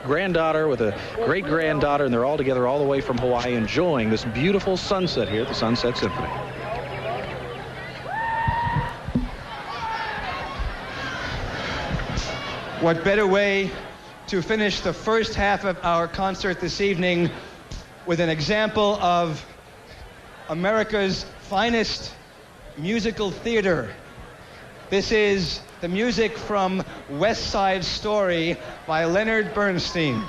granddaughter with a great-granddaughter, and they're all together all the way from Hawaii enjoying this beautiful sunset here at the Sunset Symphony. What better way to finish the first half of our concert this evening with an example of America's finest musical theater. This is the music from West Side Story by Leonard Bernstein.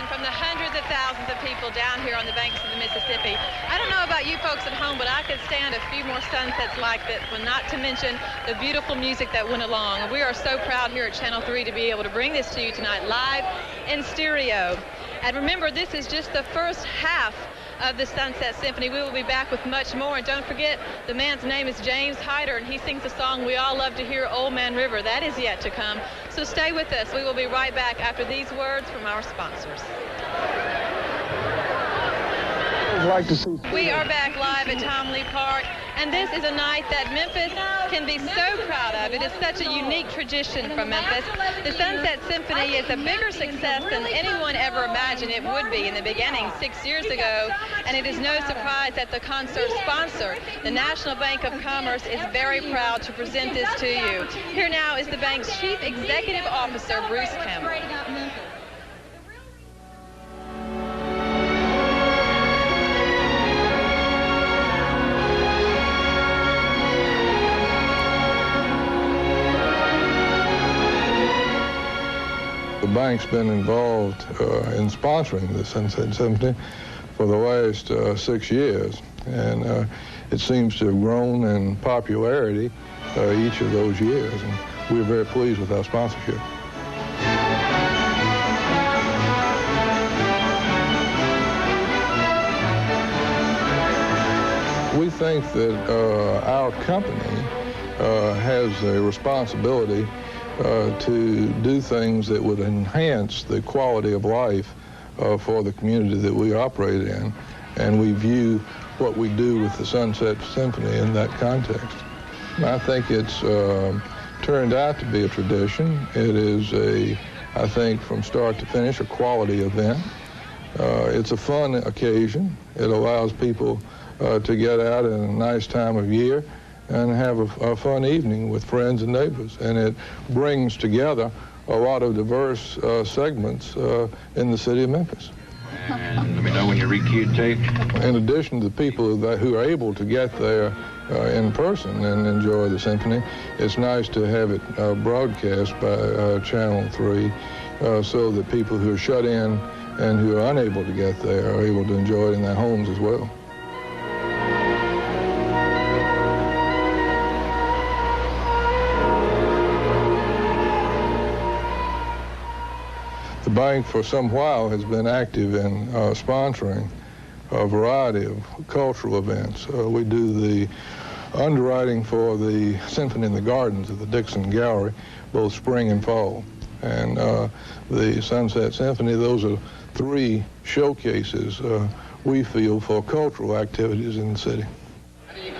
From the hundreds of thousands of people down here on the banks of the Mississippi. I don't know about you folks at home, but I could stand a few more sunsets like this one, not to mention the beautiful music that went along. We are so proud here at Channel 3 to be able to bring this to you tonight live in stereo. And remember, this is just the first half of the Sunset Symphony. We will be back with much more. And don't forget, the man's name is James Heider, and he sings a song we all love to hear, Old Man River. That is yet to come. So stay with us. We will be right back after these words from our sponsors. We are back live at Tom Lee Park, and this is a night that Memphis can be so proud of. It is such a unique tradition from Memphis. The Sunset Symphony is a bigger success than anyone ever imagined it would be in the beginning 6 years ago, and it is no surprise that the concert sponsor, the National Bank of Commerce, is very proud to present this to you. Here now is the bank's Chief Executive Officer, Bruce Campbell. The bank's been involved in sponsoring the Sunset Symphony for the last 6 years, and it seems to have grown in popularity each of those years, and we're very pleased with our sponsorship. We think that our company has a responsibility to do things that would enhance the quality of life for the community that we operate in. And we view what we do with the Sunset Symphony in that context. I think it's turned out to be a tradition. It is I think from start to finish, a quality event. It's a fun occasion. It allows people to get out at a nice time of year and have a fun evening with friends and neighbors. And it brings together a lot of diverse segments in the city of Memphis. And let me know when you requeued tape. In addition to the people who are able to get there in person and enjoy the symphony, it's nice to have it broadcast by Channel 3 so that people who are shut in and who are unable to get there are able to enjoy it in their homes as well. The bank for some while has been active in sponsoring a variety of cultural events. We do the underwriting for the Symphony in the Gardens at the Dixon Gallery, both spring and fall. And the Sunset Symphony, those are 3 showcases we feel for cultural activities in the city.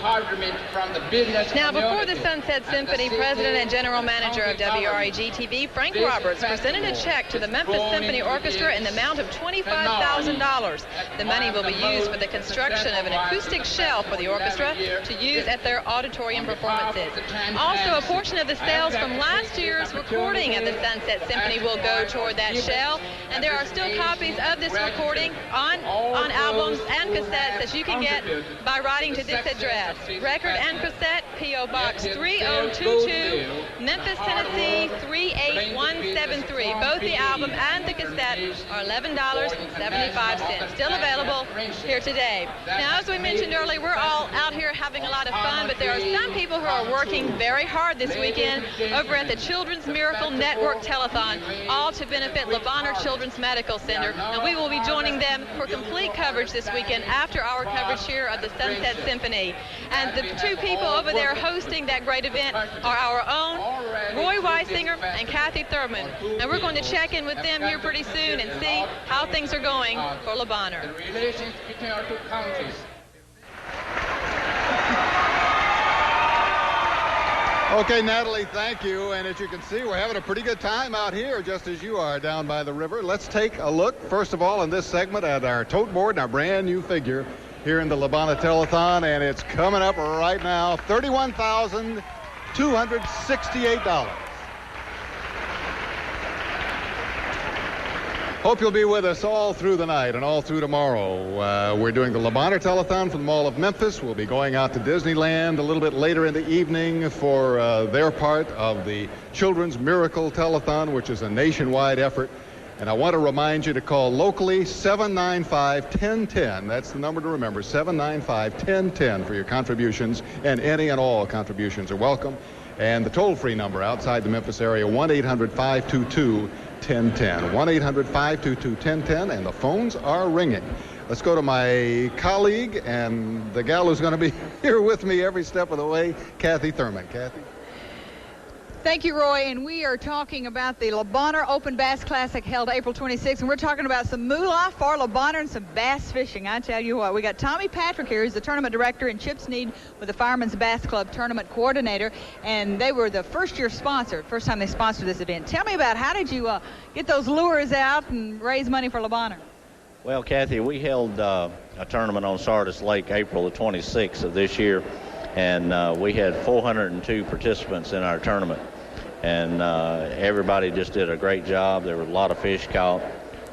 Now, before the Sunset Symphony, President and General Manager of WREG TV, Frank Roberts, presented a check to the Memphis Symphony Orchestra in the amount of $25,000. The money will be used for the construction of an acoustic shell for the orchestra to use at their auditorium performances. Also, a portion of the sales from last year's recording of the Sunset Symphony will go toward that shell, and there are still copies of this recording on albums and cassettes that you can get by writing to this address. Record and cassette, P.O. Box 3022, Memphis, Tennessee 38173. Both the album and the cassette are $11.75. Still available here today. Now, as we mentioned earlier, we're all out here having a lot of fun, but there are some people who are working very hard this weekend over at the Children's Miracle Network Telethon, all to benefit Le Bonheur Children's Medical Center. And we will be joining them for complete coverage this weekend after our coverage here of the Sunset Symphony. And the two people over there hosting that great event are our own Roy Weisinger and Kathy Thurman. And we're going to check in with them here pretty soon and see how things are going for Le Bonheur. Relations between our two countries. Okay, Natalie, thank you. And as you can see, we're having a pretty good time out here, just as you are down by the river. Let's take a look, first of all, in this segment at our tote board and our brand new figure here in the Le Bonheur Telethon, and it's coming up right now, $31,268. Hope you'll be with us all through the night and all through tomorrow. We're doing the Le Bonheur Telethon from the Mall of Memphis. We'll be going out to Disneyland a little bit later in the evening for their part of the Children's Miracle Telethon, which is a nationwide effort. And I want to remind you to call locally 795-1010. That's the number to remember, 795-1010 for your contributions, and any and all contributions are welcome. And the toll-free number outside the Memphis area, 1-800-522-1010. 1-800-522-1010, and the phones are ringing. Let's go to my colleague and the gal who's going to be here with me every step of the way, Kathy Thurman. Kathy? Thank you, Roy. And we are talking about the Le Bonheur Open Bass Classic held April 26th. And we're talking about some moolah for Le Bonheur and some bass fishing. I tell you what, we got Tommy Patrick here, who's the tournament director, and Chip Sneed with the Fireman's Bass Club tournament coordinator. And they were the first-year sponsor, first time they sponsored this event. Tell me about how did you get those lures out and raise money for Le Bonheur? Well, Kathy, we held a tournament on Sardis Lake April the 26th of this year. And we had 402 participants in our tournament, and everybody just did a great job. There were a lot of fish caught,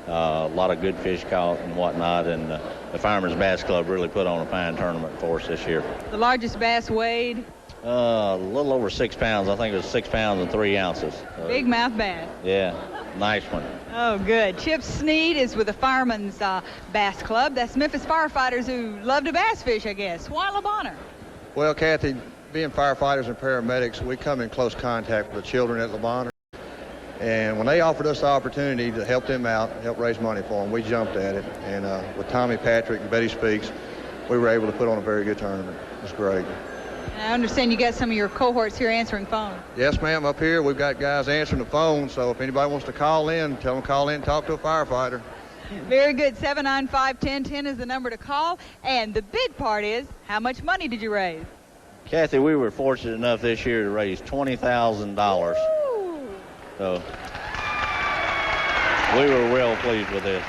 a lot of good fish caught and whatnot, and the Fireman's Bass Club really put on a fine tournament for us this year. The largest bass weighed? A little over 6 pounds. I think it was 6 pounds and 3 ounces. Big mouth bass. Yeah, nice one. Oh, good. Chip Sneed is with the Fireman's Bass Club. That's Memphis firefighters who love to bass fish, I guess. Why Le Bonheur? Well, Kathy, being firefighters and paramedics, we come in close contact with the children at Le Bonheur. And when they offered us the opportunity to help them out, help raise money for them, we jumped at it. And with Tommy Patrick and Betty Speaks, we were able to put on a very good tournament. It was great. I understand you got some of your cohorts here answering phones. Yes, ma'am. Up here, we've got guys answering the phone. So if anybody wants to call in, tell them to call in and talk to a firefighter. Very good. 795-1010 is the number to call. And the big part is, how much money did you raise? Kathy, we were fortunate enough this year to raise $20,000. So we were real pleased with this.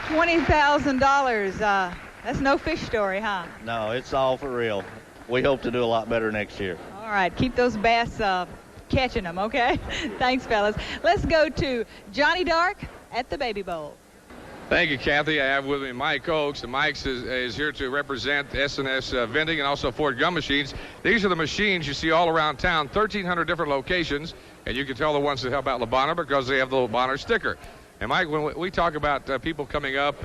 $20,000. That's no fish story, huh? No, it's all for real. We hope to do a lot better next year. All right. Keep those bass catching them, okay? Thanks, fellas. Let's go to Johnny Dark at the Baby Bowl. Thank you, Kathy. I have with me Mike Oakes, and Mike is here to represent S&S Vending and also Ford Gum Machines. These are the machines you see all around town, 1,300 different locations, and you can tell the ones that help out Le Bonheur because they have the Le Bonheur sticker. And Mike, when we talk about people coming up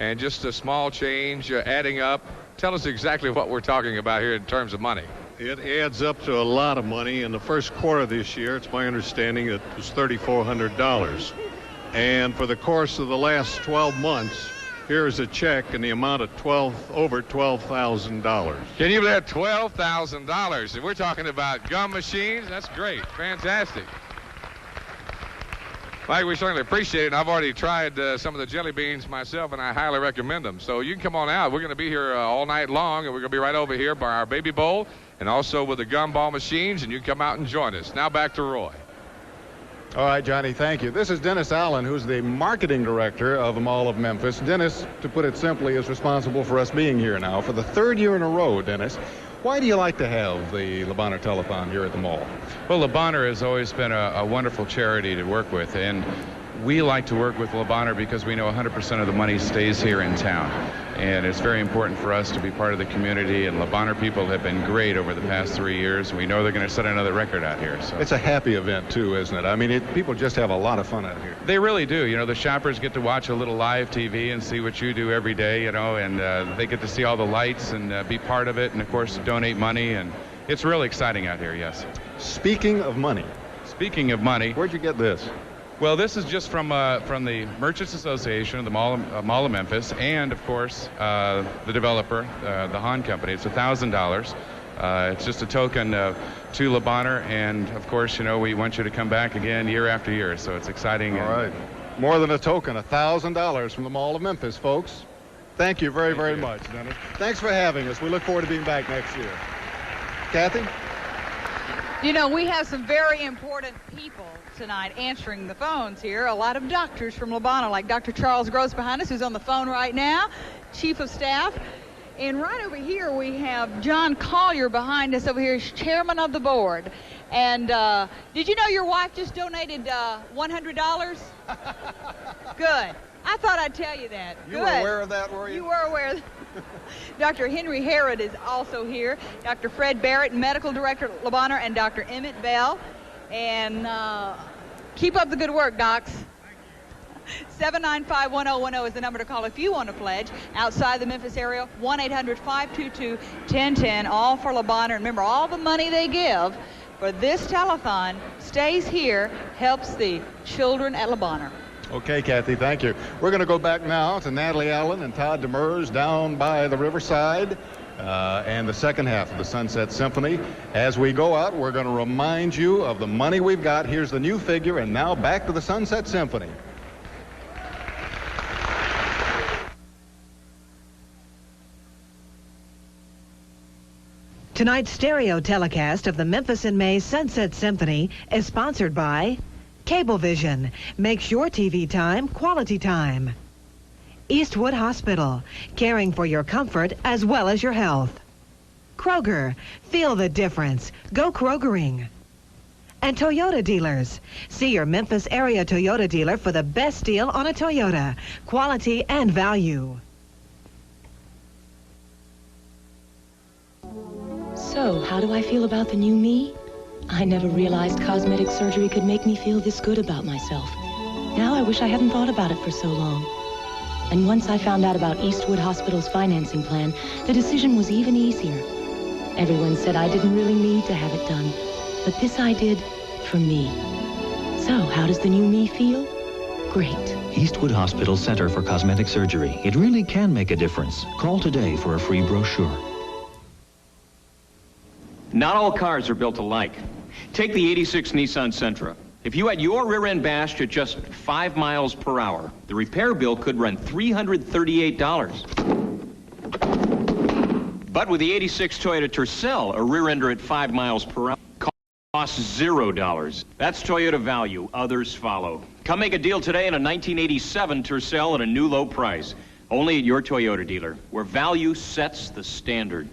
and just a small change adding up, tell us exactly what we're talking about here in terms of money. It adds up to a lot of money. In the first quarter of this year, it's my understanding it was $3,400. And for the course of the last 12 months, here's a check in the amount of over $12,000. Can you believe that? $12,000. If we're talking about gum machines, that's great. Fantastic. Mike, we certainly appreciate it. And I've already tried some of the jelly beans myself, and I highly recommend them. So you can come on out. We're going to be here all night long, and we're going to be right over here by our Baby Bowl and also with the gumball machines, and you can come out and join us. Now back to Roy. All right, Johnny, thank you. This is Dennis Allen, who's the marketing director of the Mall of Memphis. Dennis, to put it simply, is responsible for us being here now for the third year in a row. Dennis, why do you like to have the Le Bonheur Telethon here at the mall? Well, Le Bonheur has always been a wonderful charity to work with, and we like to work with Le Bonheur because we know 100% of the money stays here in town. And it's very important for us to be part of the community, and Le Bonheur people have been great over the past 3 years. We know they're going to set another record out here. So it's a happy event, too, isn't it? I mean, people just have a lot of fun out here. They really do. You know, the shoppers get to watch a little live TV and see what you do every day, you know, and they get to see all the lights and be part of it, and, of course, donate money. And it's really exciting out here, yes. Speaking of money. Speaking of money. Where'd you get this? Well, this is just from the Merchants Association of the Mall of Memphis, and of course the developer, the Hahn Company. It's $1,000. It's just a token to Le Bonheur, and of course, you know, we want you to come back again year after year. So it's exciting. All right, more than a token, $1,000 from the Mall of Memphis, folks. Thank you very much, Dennis. Thanks for having us. We look forward to being back next year. Kathy? You know, we have some very important people tonight answering the phones here. A lot of doctors from Le Bonheur, like Dr. Charles Gross behind us, who's on the phone right now, Chief of Staff. And right over here we have John Collier behind us over here, Chairman of the Board. And did you know your wife just donated $100? Good. I thought I'd tell you that. You were aware of that, were you? You were aware of that. Dr. Henry Herod is also here. Dr. Fred Barrett, Medical Director at Le Bonheur, and Dr. Emmett Bell. And keep up the good work, docs. 795-1010 is the number to call if you want to pledge. Outside the Memphis area, 1-800-522-1010, all for Le Bonheur. Remember, all the money they give for this telethon stays here, helps the children at Le Bonheur. Okay, Kathy, thank you. We're going to go back now to Natalie Allen and Todd Demers down by the riverside and the second half of the Sunset Symphony. As we go out, we're going to remind you of the money we've got. Here's the new figure, and now back to the Sunset Symphony. Tonight's stereo telecast of the Memphis and May Sunset Symphony is sponsored by Cablevision. Makes your TV time quality time. Eastwood Hospital, caring for your comfort as well as your health. Kroger, feel the difference. Go Krogering. And Toyota dealers. See your Memphis area Toyota dealer for the best deal on a Toyota. Quality and value. So, how do I feel about the new me? I never realized cosmetic surgery could make me feel this good about myself. Now I wish I hadn't thought about it for so long. And once I found out about Eastwood Hospital's financing plan, the decision was even easier. Everyone said I didn't really need to have it done, but this I did for me. So, how does the new me feel? Great. Eastwood Hospital Center for Cosmetic Surgery. It really can make a difference. Call today for a free brochure. Not all cars are built alike. Take the '86 Nissan Sentra. If you had your rear end bashed at just 5 miles per hour, the repair bill could run $338. But with the '86 Toyota Tercel, a rear ender at 5 miles per hour costs $0. That's Toyota value. Others follow. Come make a deal today on a 1987 Tercel at a new low price. Only at your Toyota dealer, where value sets the standard.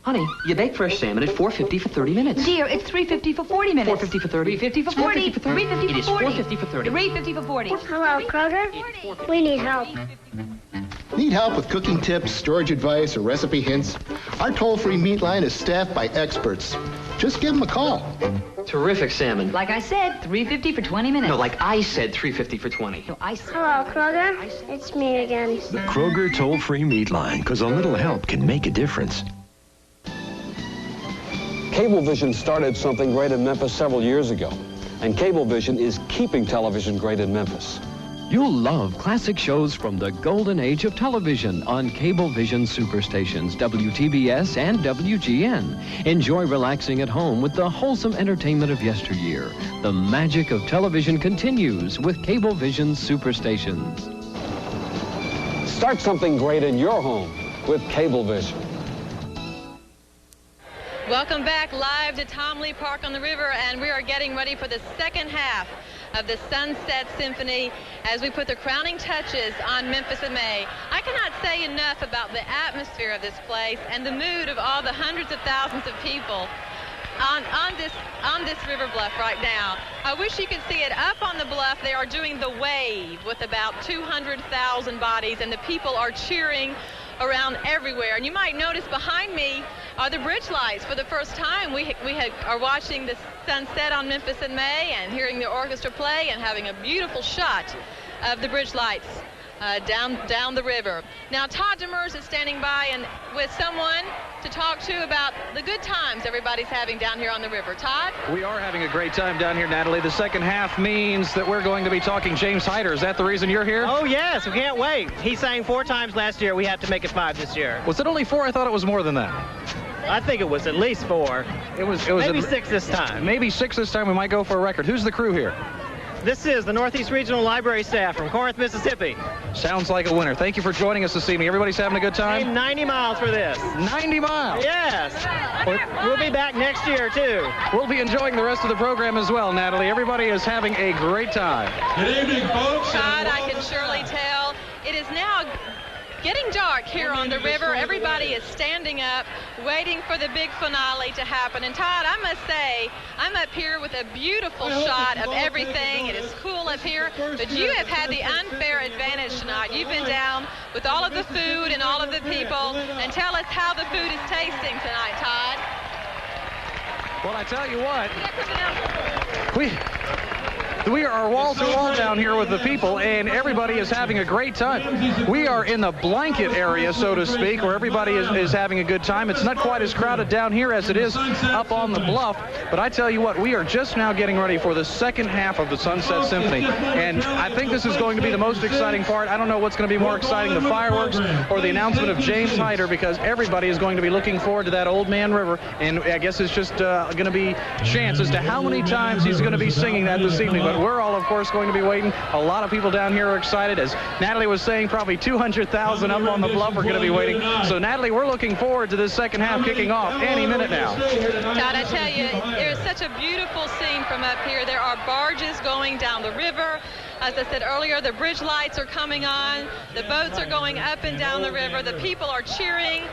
Honey, you bake fresh salmon at $4.50 for 30 minutes. Dear, it's $3.50 for 40 minutes. $4.50 for 30. $3.50 for 40. $4.50 for 30. $3.50 It is for 40. $4.50 for 30. $3.50 for 40. Hello, Kroger. We need help. Need help with cooking tips, storage advice, or recipe hints? Our toll-free meat line is staffed by experts. Just give them a call. Terrific salmon. Like I said, $3.50 for 20 minutes. No, like I said, $3.50 for 20. No, I said. Hello, Kroger. It's me again. The Kroger toll-free meat line, because a little help can make a difference. Cablevision started something great in Memphis several years ago, and Cablevision is keeping television great in Memphis. You'll love classic shows from the golden age of television on Cablevision superstations, WTBS and WGN. Enjoy relaxing at home with the wholesome entertainment of yesteryear. The magic of television continues with Cablevision superstations. Start something great in your home with Cablevision. Welcome back live to Tom Lee Park on the river, and we are getting ready for the second half of the Sunset Symphony as we put the crowning touches on Memphis and May. I cannot say enough about the atmosphere of this place and the mood of all the hundreds of thousands of people on this river bluff right now. I wish you could see it. Up on the bluff, they are doing the wave with about 200,000 bodies, and the people are cheering around everywhere. And you might notice behind me are the bridge lights. For the first time, we are watching the sunset on Memphis in May and hearing the orchestra play and having a beautiful shot of the bridge lights down the river. Now Todd Demers is standing by and with someone to talk to about the good times everybody's having down here on the river. Todd? We are having a great time down here, Natalie. The second half means that we're going to be talking James Heider. Is that the reason you're here? Oh, yes. We can't wait. He sang 4 times last year. We have to make it 5 this year. Was it only 4? I thought it was more than that. I think it was at least 4. It was maybe 6 this time. Maybe 6 this time. We might go for a record. Who's the crew here? This is the Northeast Regional Library staff from Corinth, Mississippi. Sounds like a winner. Thank you for joining us this evening. Everybody's having a good time? Came 90 miles for this. 90 miles? Yes. We'll be back next year, too. We'll be enjoying the rest of the program as well, Natalie. Everybody is having a great time. Good evening, folks. Todd, I can surely tell. It is now getting dark here on the river. Everybody is standing up, waiting for the big finale to happen. And Todd, I must say, I'm up here with a beautiful shot of everything. It is cool up here, but you have had the unfair advantage tonight. You've been down with all of the food and all of the people. And tell us how the food is tasting tonight, Todd. Well, I tell you what, we are wall to wall down here with the people, and everybody is having a great time. We are in the blanket area, so to speak, where everybody is having a good time. It's not quite as crowded down here as it is up on the bluff, but I tell you what, we are just now getting ready for the second half of the Sunset Symphony, and I think this is going to be the most exciting part. I don't know what's going to be more exciting, the fireworks or the announcement of James Heider, because everybody is going to be looking forward to that Old Man River, and I guess it's just going to be chance as to how many times he's going to be singing that this evening. But we're all, of course, going to be waiting. A lot of people down here are excited. As Natalie was saying, probably 200,000 up on the bluff are going to be waiting. So, Natalie, we're looking forward to this second half kicking off any minute now. Todd, I tell you, there's such a beautiful scene from up here. There are barges going down the river. As I said earlier, the bridge lights are coming on. The boats are going up and down the river. The people are cheering.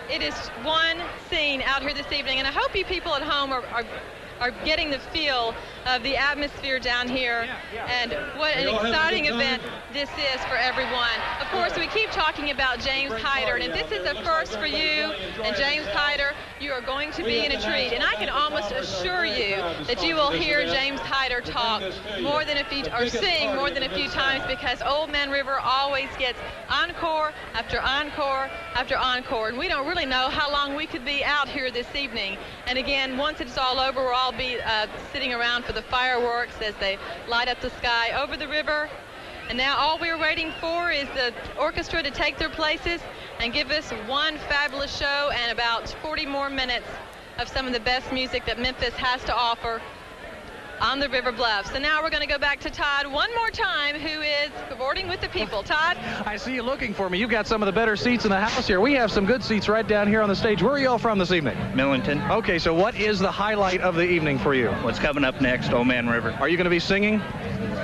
It is one scene out here this evening, and I hope you people at home are getting the feel of the atmosphere down here and what an exciting event this is for everyone. Of course, we keep talking about James Heider, and if this is a first for you and James Heider, you are going to be in a treat. And I can almost assure you that you will hear James Heider talk more than a few, or sing more than a few times, because Old Man River always gets encore after encore after encore. And we don't really know how long we could be out here this evening. And again, once it's all over, we'll all be sitting around for the fireworks as they light up the sky over the river. And now all we're waiting for is the orchestra to take their places and give us one fabulous show and about 40 more minutes of some of the best music that Memphis has to offer on the river bluff. So now we're going to go back to Todd one more time, who is cavorting with the people. Todd? I see you looking for me. You've got some of the better seats in the house here. We have some good seats right down here on the stage. Where are you all from this evening? Millington. Okay, so what is the highlight of the evening for you? What's coming up next, Old Man River. Are you going to be singing?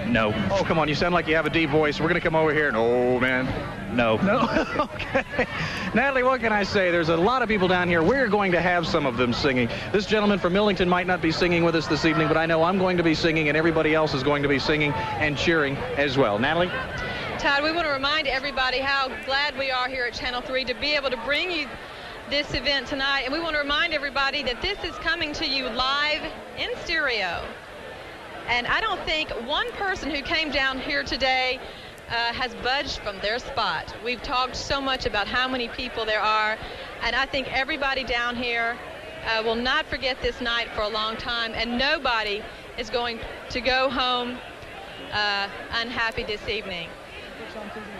No. Oh, come on. You sound like you have a deep voice. We're going to come over here and, oh, man. No. No? Okay. Natalie, what can I say? There's a lot of people down here. We're going to have some of them singing. This gentleman from Millington might not be singing with us this evening, but I know I'm going to be singing, and everybody else is going to be singing and cheering as well. Natalie? Todd, we want to remind everybody how glad we are here at Channel 3 to be able to bring you this event tonight. And we want to remind everybody that this is coming to you live in stereo. And I don't think one person who came down here today has budged from their spot. We've talked so much about how many people there are, and I think everybody down here will not forget this night for a long time, and nobody is going to go home unhappy this evening.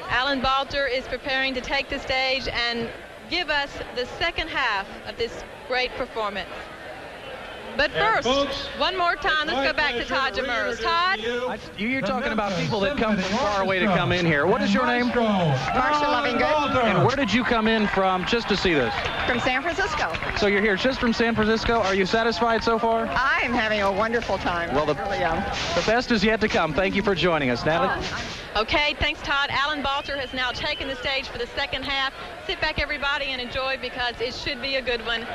Alan Balter is preparing to take the stage and give us the second half of this great performance. But first, one more time, let's go back to Todd Demers. Todd? You're talking about people that come from far away to come in here. What is your name? Marcia Lovingood. And where did you come in from just to see this? From San Francisco. So you're here just from San Francisco. Are you satisfied so far? I am having a wonderful time. Well, I really am. The best is yet to come. Thank you for joining us, Natalie. Okay, thanks, Todd. Alan Balter has now taken the stage for the second half. Sit back, everybody, and enjoy, because it should be a good one.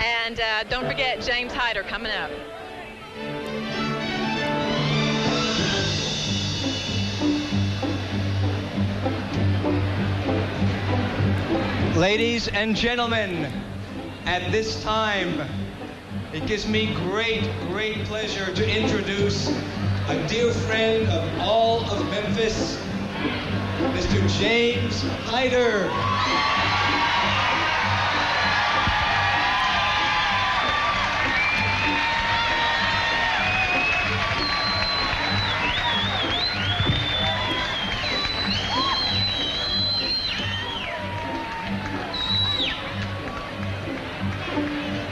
And don't forget James Heider coming up. Ladies and gentlemen, at this time, it gives me great pleasure to introduce a dear friend of all of Memphis, Mr. James Heider.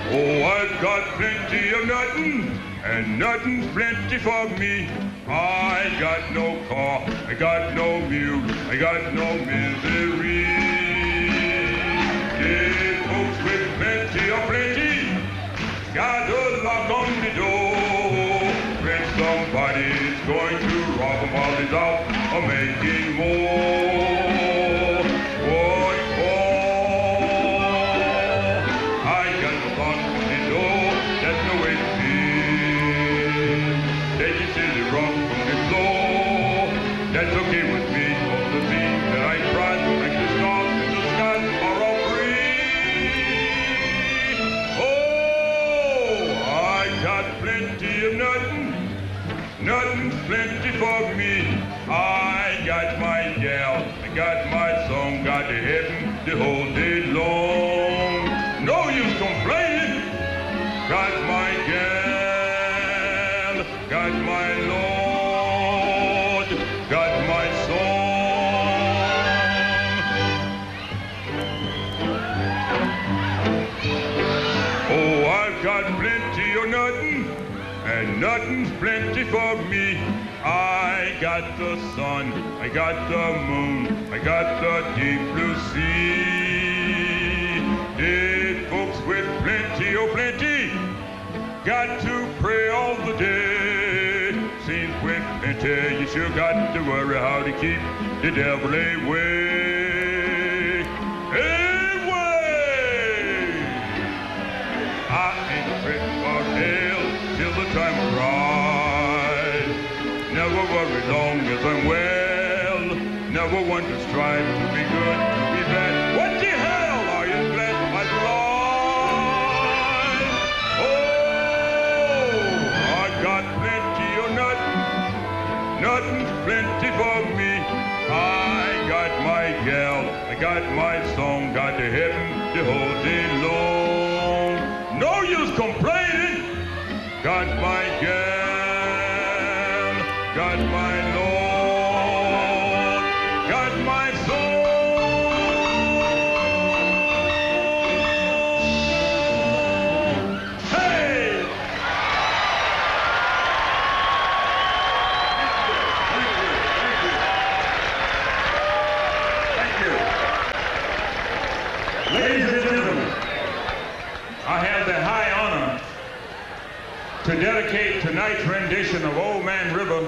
Oh, I've got plenty of nothing, and nothing's plenty for me. I got no car, I got no mule, I got no misery. Dead folks with plenty of plenty, got a lock on the door. When somebody's going to rob them while they're out or making more. What for? That's okay with me, all the things that I tried, like the stars in the sky, are all free. Oh, I got plenty of nothing, nothing's plenty for me. I got my gal, I got my song, got to heaven the whole day long. No use complaining, got my gal, got my Lord. Got my song. Oh, I've got plenty of nothing, and nothing's plenty for me. I got the sun, I got the moon, I got the deep blue sea. Dead folks with plenty, oh plenty, got to pray all the day. Seems with plenty, you sure got to worry how to keep the devil away. Away! I ain't fretting for hell till the time arrives. Never worry long as I'm well. Never want to strive to be good, to be bad. What the hell are you glad I'm alive? Oh, I got plenty of nothing. Nothing's plenty for me. I got my gal, I got my song, got to heaven the whole day long. No use complaining. Got my gal, got my Lord, got my song. Hey! Ladies and gentlemen, I have the high honor to dedicate tonight's rendition of Old Man River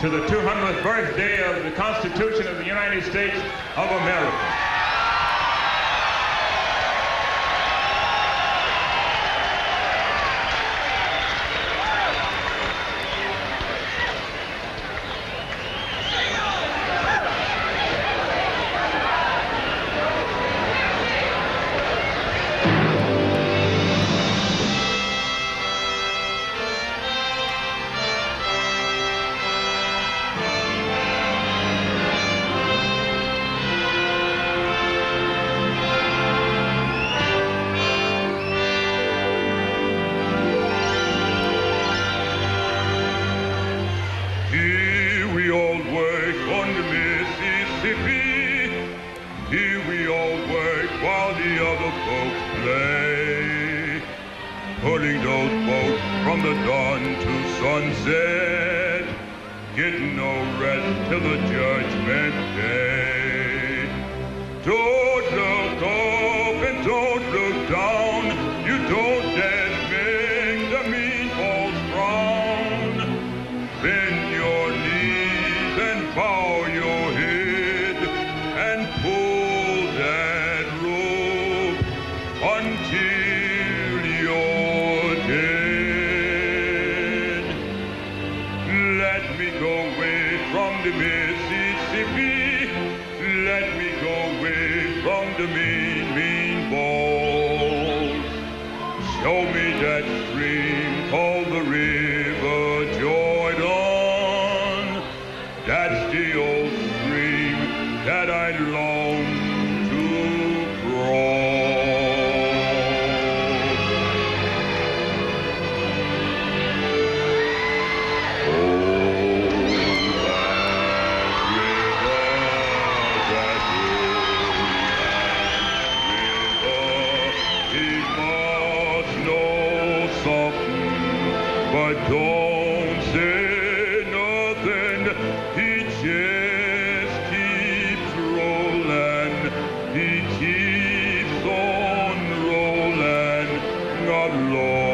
to the 200th birthday of the Constitution of the United States of America. Pulling those boats from the dawn to sunset, getting no rest till the judgment day. Don't look up and don't look down, you don't dare make the mean folks frown. Bend your knees and bow your head and pull that rope until Let me go away from the Mississippi. Let me go away from the mean, mean balls. Show me that stream called the River Jordan. That's the old stream that I long to cross. But don't say nothing, he just keeps rolling, he keeps on rolling along.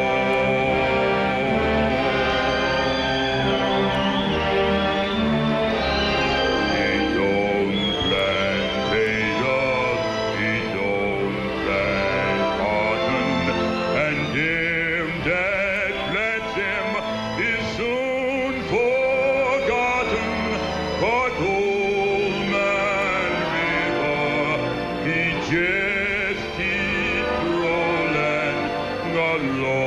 He don't plant potatoes, he don't plant cotton, and them that plants him is soon forgotten. But old man River, he just keeps rolling along.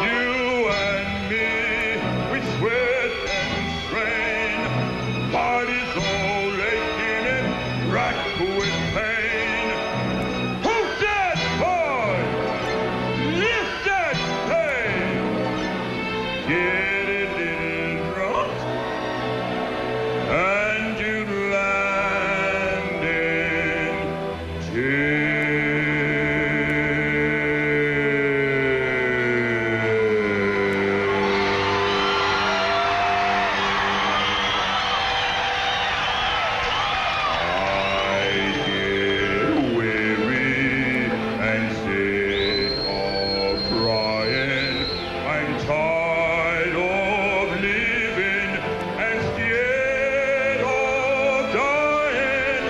You and me, we sweat and strain, bodies all aching and racked with pain. Who's that boy? Lift that pain. Get a little drunk and you land in jail. I get weary and sick of crying. I'm tired of living and scared of dying.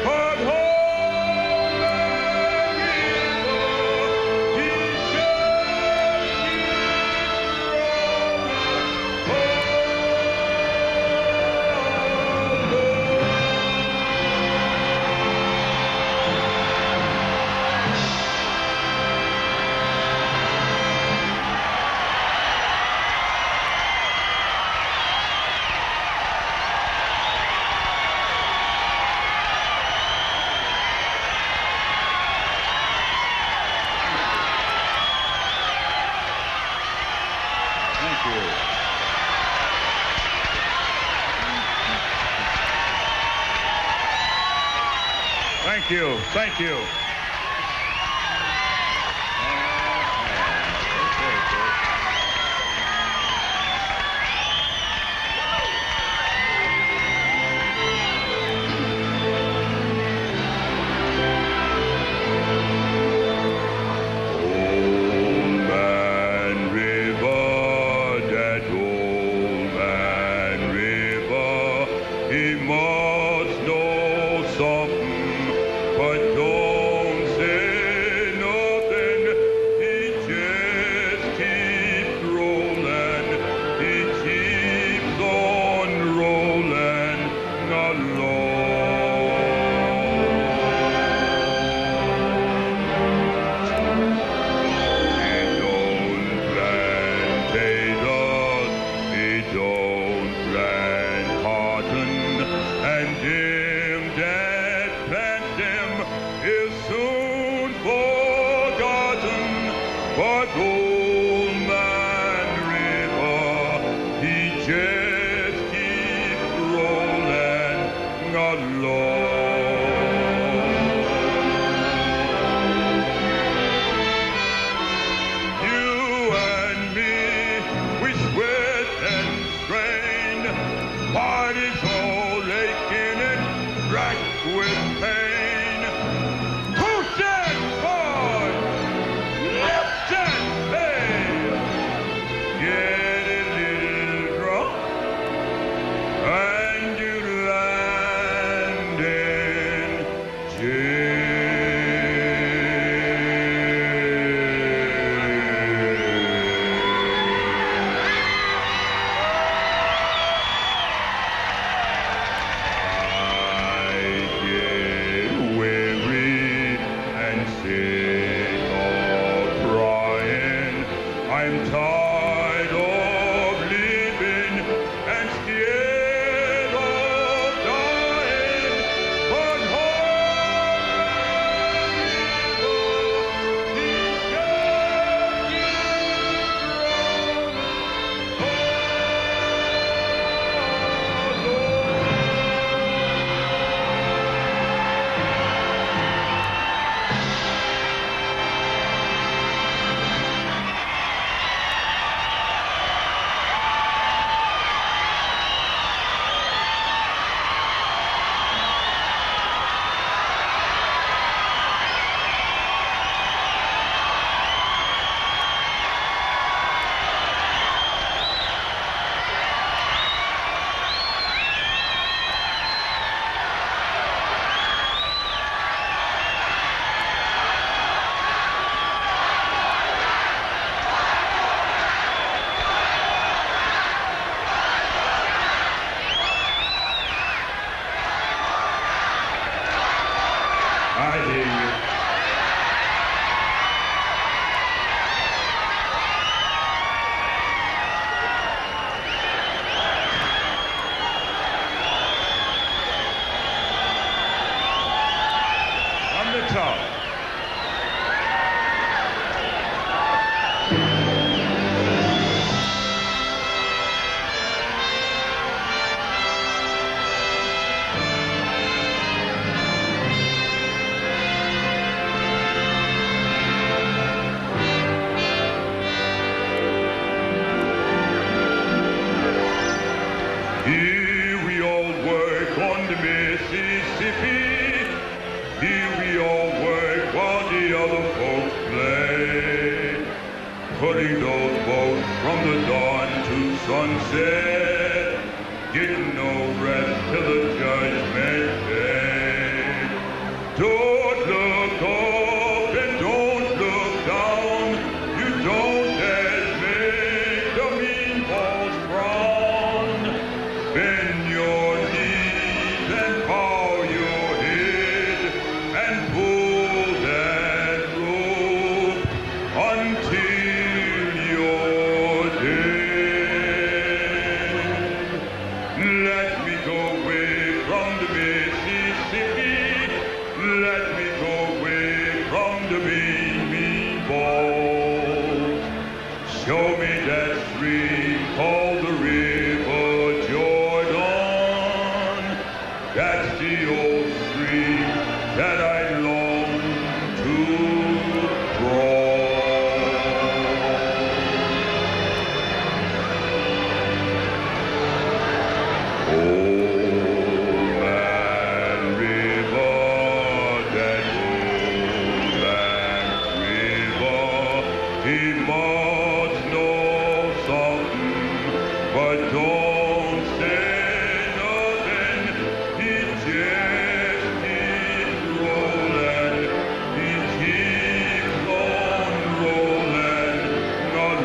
But home and river, he just Thank you. Thank you. Thank you. Old man River, that old man River, he must know something, but don't say nothing. He just keeps rolling, he keeps on rolling along. He don't plant potatoes, he don't plant cotton, and them that plant them is soon forgotten. But old man River, he just keeps rolling along. You and me, we sweat and strain, bodies all aching and racked with pain. Who's that boy? Lift that pain. I'm tired of living and scared of dying, but here we all work on the Mississippi. Here we all work while the other folks play. Putting those boats from the dawn to sunset. Getting no rest till the judgment day. Don't look up and don't look down. You don't dare make the mean balls frown. Bend your knees and bow your head and pull that rope until you're dead. Let me go away from the Mississippi. Let me go away from the mean, mean balls. Show me that stream called the river Jordan. That's the old stream that I long to cross. Old man river, that old man river, he must know something, but don't say nothing. He just keeps rolling. He keeps on rolling, not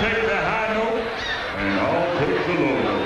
take the high note, and I'll take the low note.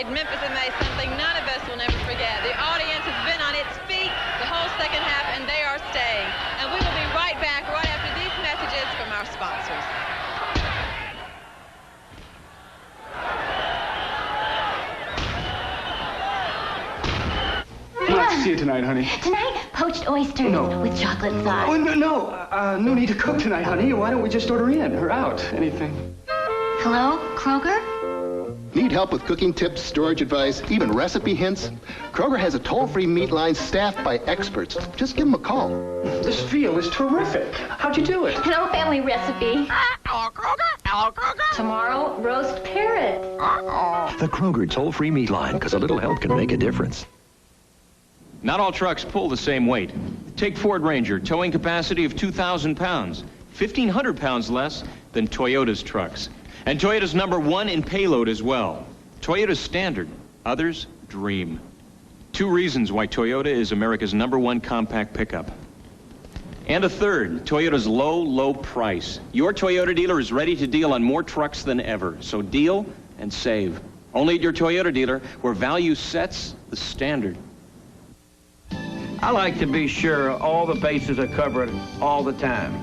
made Memphis in May something none of us will never forget. The audience has been on its feet the whole second half, and they are staying. And we will be right back right after these messages from our sponsors. Nice to see you tonight, honey. Tonight, poached oysters with chocolate sauce. Oh, no need to cook tonight, honey. Why don't we just order in or out? Anything. Hello, Kroger? Need help with cooking tips, storage advice, even recipe hints? Kroger has a toll-free meat line staffed by experts. Just give them a call. This veal is terrific. How'd you do it? An old family recipe. Hello, Kroger. Hello, Kroger. Tomorrow, roast parrot. The Kroger toll-free meat line, because a little help can make a difference. Not all trucks pull the same weight. Take Ford Ranger, towing capacity of 2,000 pounds, 1,500 pounds less than Toyota's trucks. And Toyota's #1 in payload as well. Toyota's standard, others dream. 2 reasons why Toyota is America's #1 compact pickup. And a third, Toyota's low price. Your Toyota dealer is ready to deal on more trucks than ever. So deal and save. Only at your Toyota dealer, where value sets the standard. I like to be sure all the bases are covered all the time.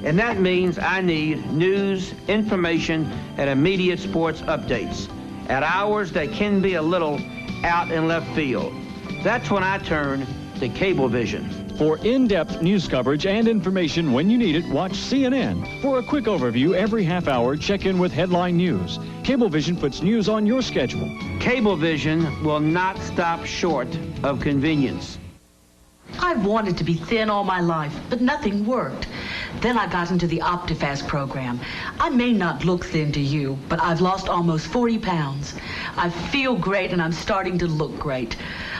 And that means I need news, information, and immediate sports updates at hours that can be a little out in left field. That's when I turn to Cablevision. For in-depth news coverage and information when you need it, watch CNN. For a quick overview every half hour, check in with headline news. Cablevision puts news on your schedule. Cablevision will not stop short of convenience. I've wanted to be thin all my life, but nothing worked. Then I got into the OptiFast program. I may not look thin to you, but I've lost almost 40 pounds. I feel great and I'm starting to look great.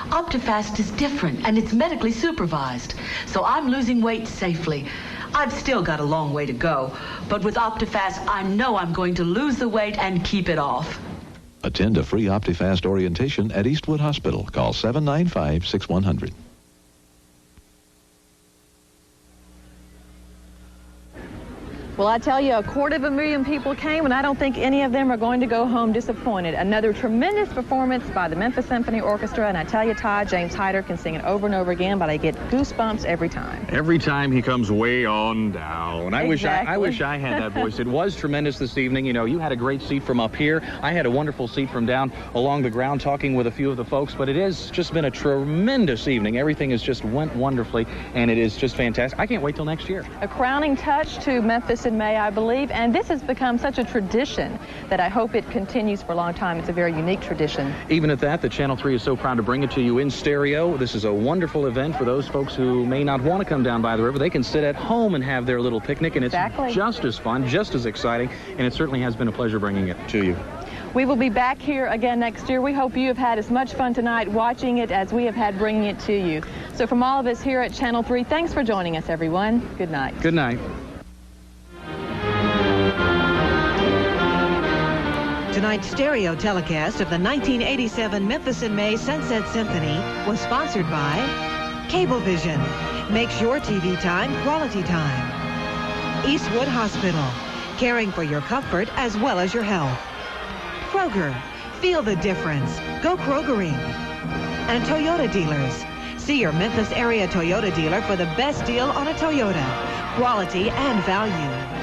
OptiFast is different and it's medically supervised, so I'm losing weight safely. I've still got a long way to go, but with OptiFast, I know I'm going to lose the weight and keep it off. Attend a free OptiFast orientation at Eastwood Hospital. Call 795-6100. Well, I tell you, 250,000 people came, and I don't think any of them are going to go home disappointed. Another tremendous performance by the Memphis Symphony Orchestra, and I tell you, Todd, James Heider can sing it over and over again, but I get goosebumps every time. Every time he comes way on down. Exactly. I wish I had that voice. It was tremendous this evening. You know, you had a great seat from up here. I had a wonderful seat from down along the ground talking with a few of the folks, but it has just been a tremendous evening. Everything has just went wonderfully, and it is just fantastic. I can't wait till next year. A crowning touch to Memphis in May, I believe, and this has become such a tradition that I hope it continues for a long time. It's a very unique tradition. Even at that, the Channel 3 is so proud to bring it to you in stereo. This is a wonderful event for those folks who may not want to come down by the river. They can sit at home and have their little picnic, and it's just as fun, just as exciting, and it certainly has been a pleasure bringing it to you. We will be back here again next year. We hope you have had as much fun tonight watching it as we have had bringing it to you. So from all of us here at Channel 3, thanks for joining us, everyone. Good night. Good night. Tonight's stereo telecast of the 1987 Memphis in May Sunset Symphony was sponsored by Cablevision. Makes your TV time quality time. Eastwood Hospital, caring for your comfort as well as your health. Kroger, feel the difference. Go Krogering. And Toyota dealers. See your Memphis area Toyota dealer for the best deal on a Toyota. Quality and value.